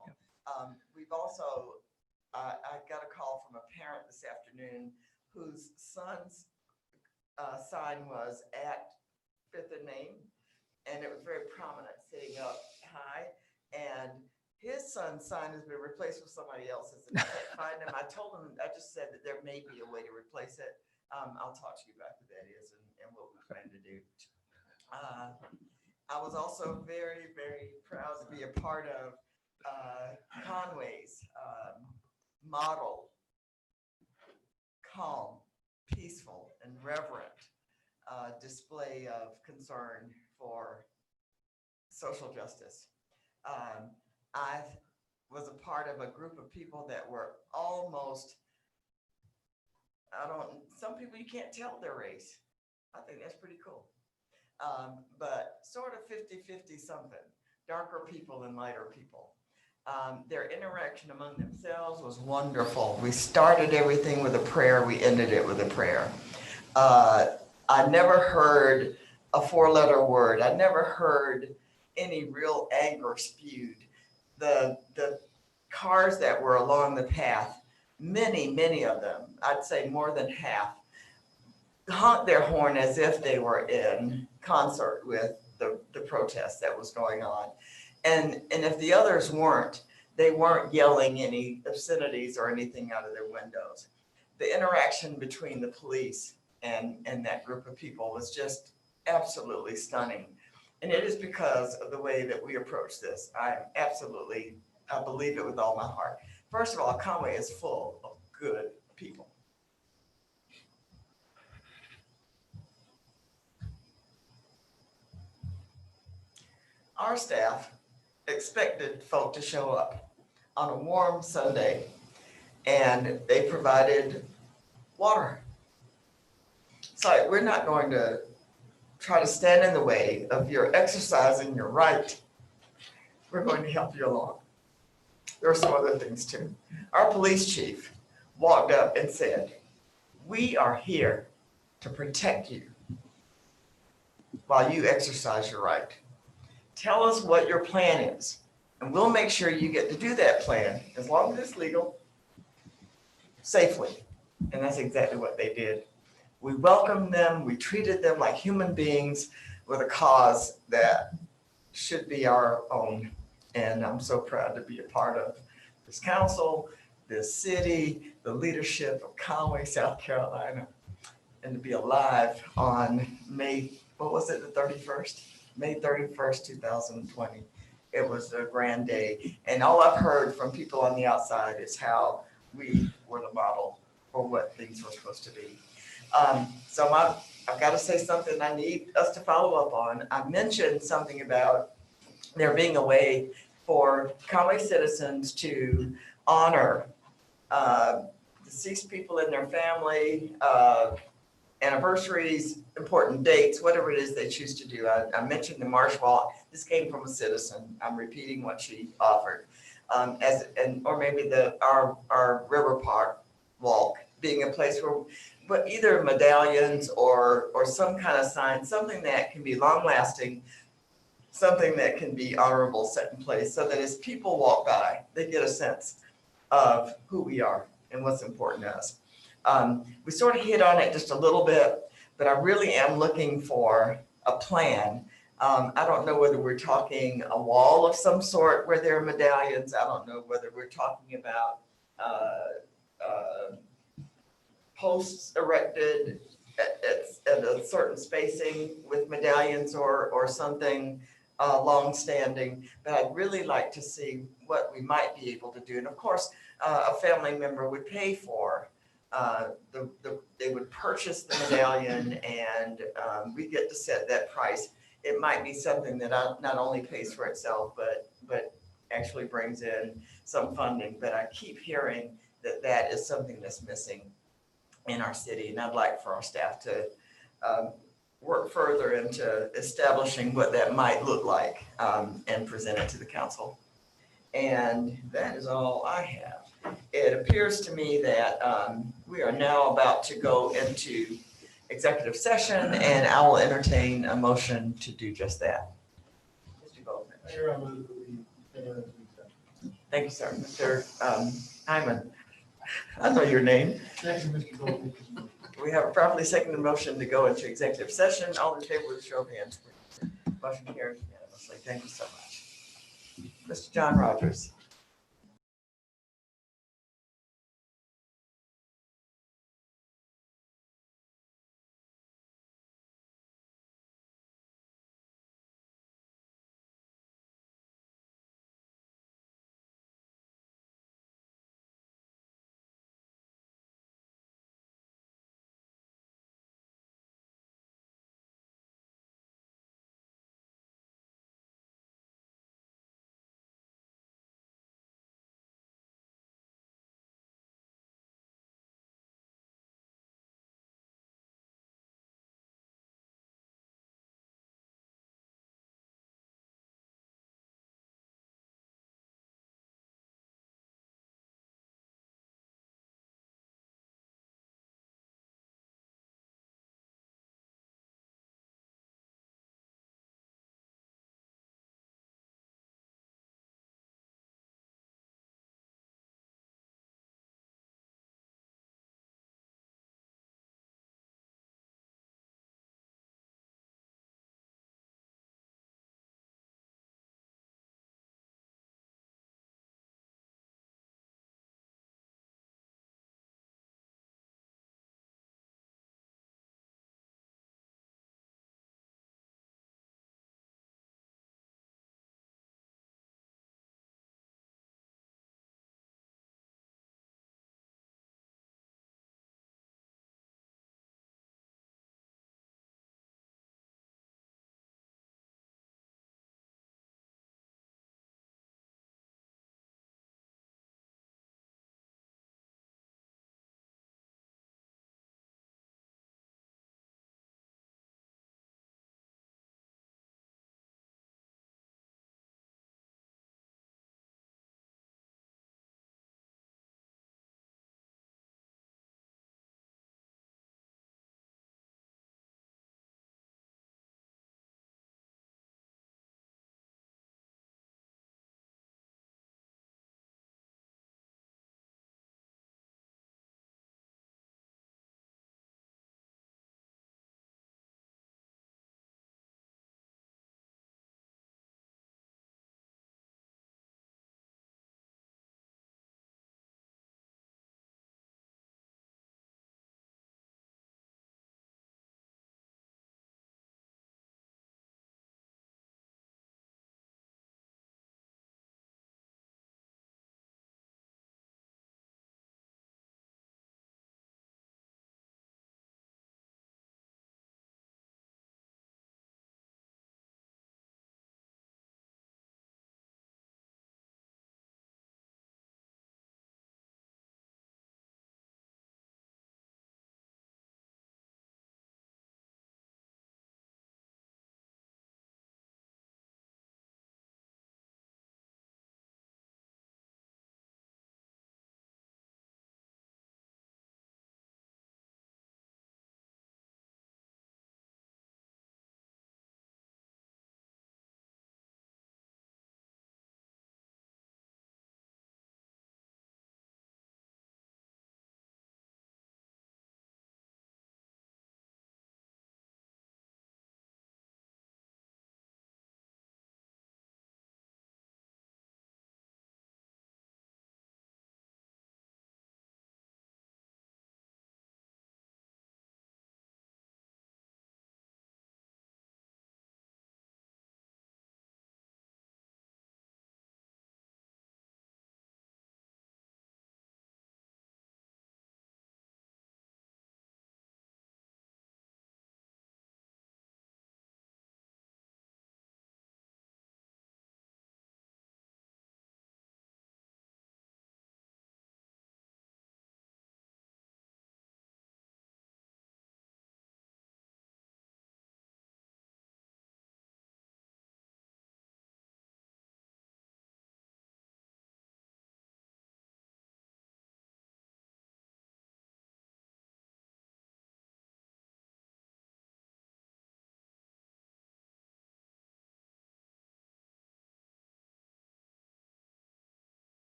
We've also, I got a call from a parent this afternoon whose son's sign was at 5th and Main, and it was very prominent, sitting up high, and his son's sign has been replaced with somebody else's, and I can't find him. I told him, I just said that there may be a way to replace it. I'll talk to you about who that is and what we plan to do. I was also very, very proud to be a part of Conway's model, calm, peaceful, and reverent display of concern for social justice. I was a part of a group of people that were almost, some people you can't tell their race. I think that's pretty cool. But sort of 50-50 something, darker people and lighter people. Their interaction among themselves was wonderful. We started everything with a prayer. We ended it with a prayer. I never heard a 4-letter word. I never heard any real anger spewed. The cars that were along the path, many of them, I'd say more than half, honked their horn as if they were in concert with the protest that was going on. And if the others weren't, they weren't yelling any obscenities or anything out of their windows. The interaction between the police and that group of people was just absolutely stunning. And it is because of the way that we approach this. I believe it with all my heart. First of all, Conway is full of good people. Our staff expected folk to show up on a warm Sunday, and they provided water. So we're not going to try to stand in the way of your exercising your right. We're going to help you along. There are some other things too. Our police chief walked up and said, "We are here to protect you while you exercise your right. Tell us what your plan is, and we'll make sure you get to do that plan, as long as it's legal, safely." And that's exactly what they did. We welcomed them, we treated them like human beings with a cause that should be our own. And I'm so proud to be a part of this council, this city, the leadership of Conway, South Carolina, and to be alive on May 31st? May 31st, 2020. It was a grand day. And all I've heard from people on the outside is how we were the model for what things were supposed to be. So I've got to say something I need us to follow up on. I mentioned something about there being a way for Conway citizens to honor deceased people in their family, anniversaries, important dates, whatever it is they choose to do. I mentioned the Marsh Walk. This came from a citizen. I'm repeating what she offered. Or maybe our River Park walk being a place where, but either medallions or some kind of sign, something that can be long lasting, something that can be honorable, set in place, so that as people walk by, they get a sense of who we are and what's important to us. We sort of hit on it just a little bit, but I really am looking for a plan. I don't know whether we're talking a wall of some sort where there are medallions. I don't know whether we're talking about posts erected at a certain spacing with medallions or something long-standing. But I'd really like to see what we might be able to do. And of course, a family member would pay for they would purchase the medallion, and we get to set that price. It might be something that not only pays for itself, but actually brings in some funding. But I keep hearing that is something that's missing in our city, and I'd like for our staff to work further into establishing what that might look like and present it to the council. And that is all I have. It appears to me that we are now about to go into executive session, and I will entertain a motion to do just that. Mr. Goldman. Mayor, I move that we enter into executive. Thank you, sir. Mr. Hyman. I know your name. Second, Mr. Goldman. We have a properly seconded motion to go into executive session. All in favor with a show of hands. Motion carries unanimously. Thank you so much. Mr. John Rogers.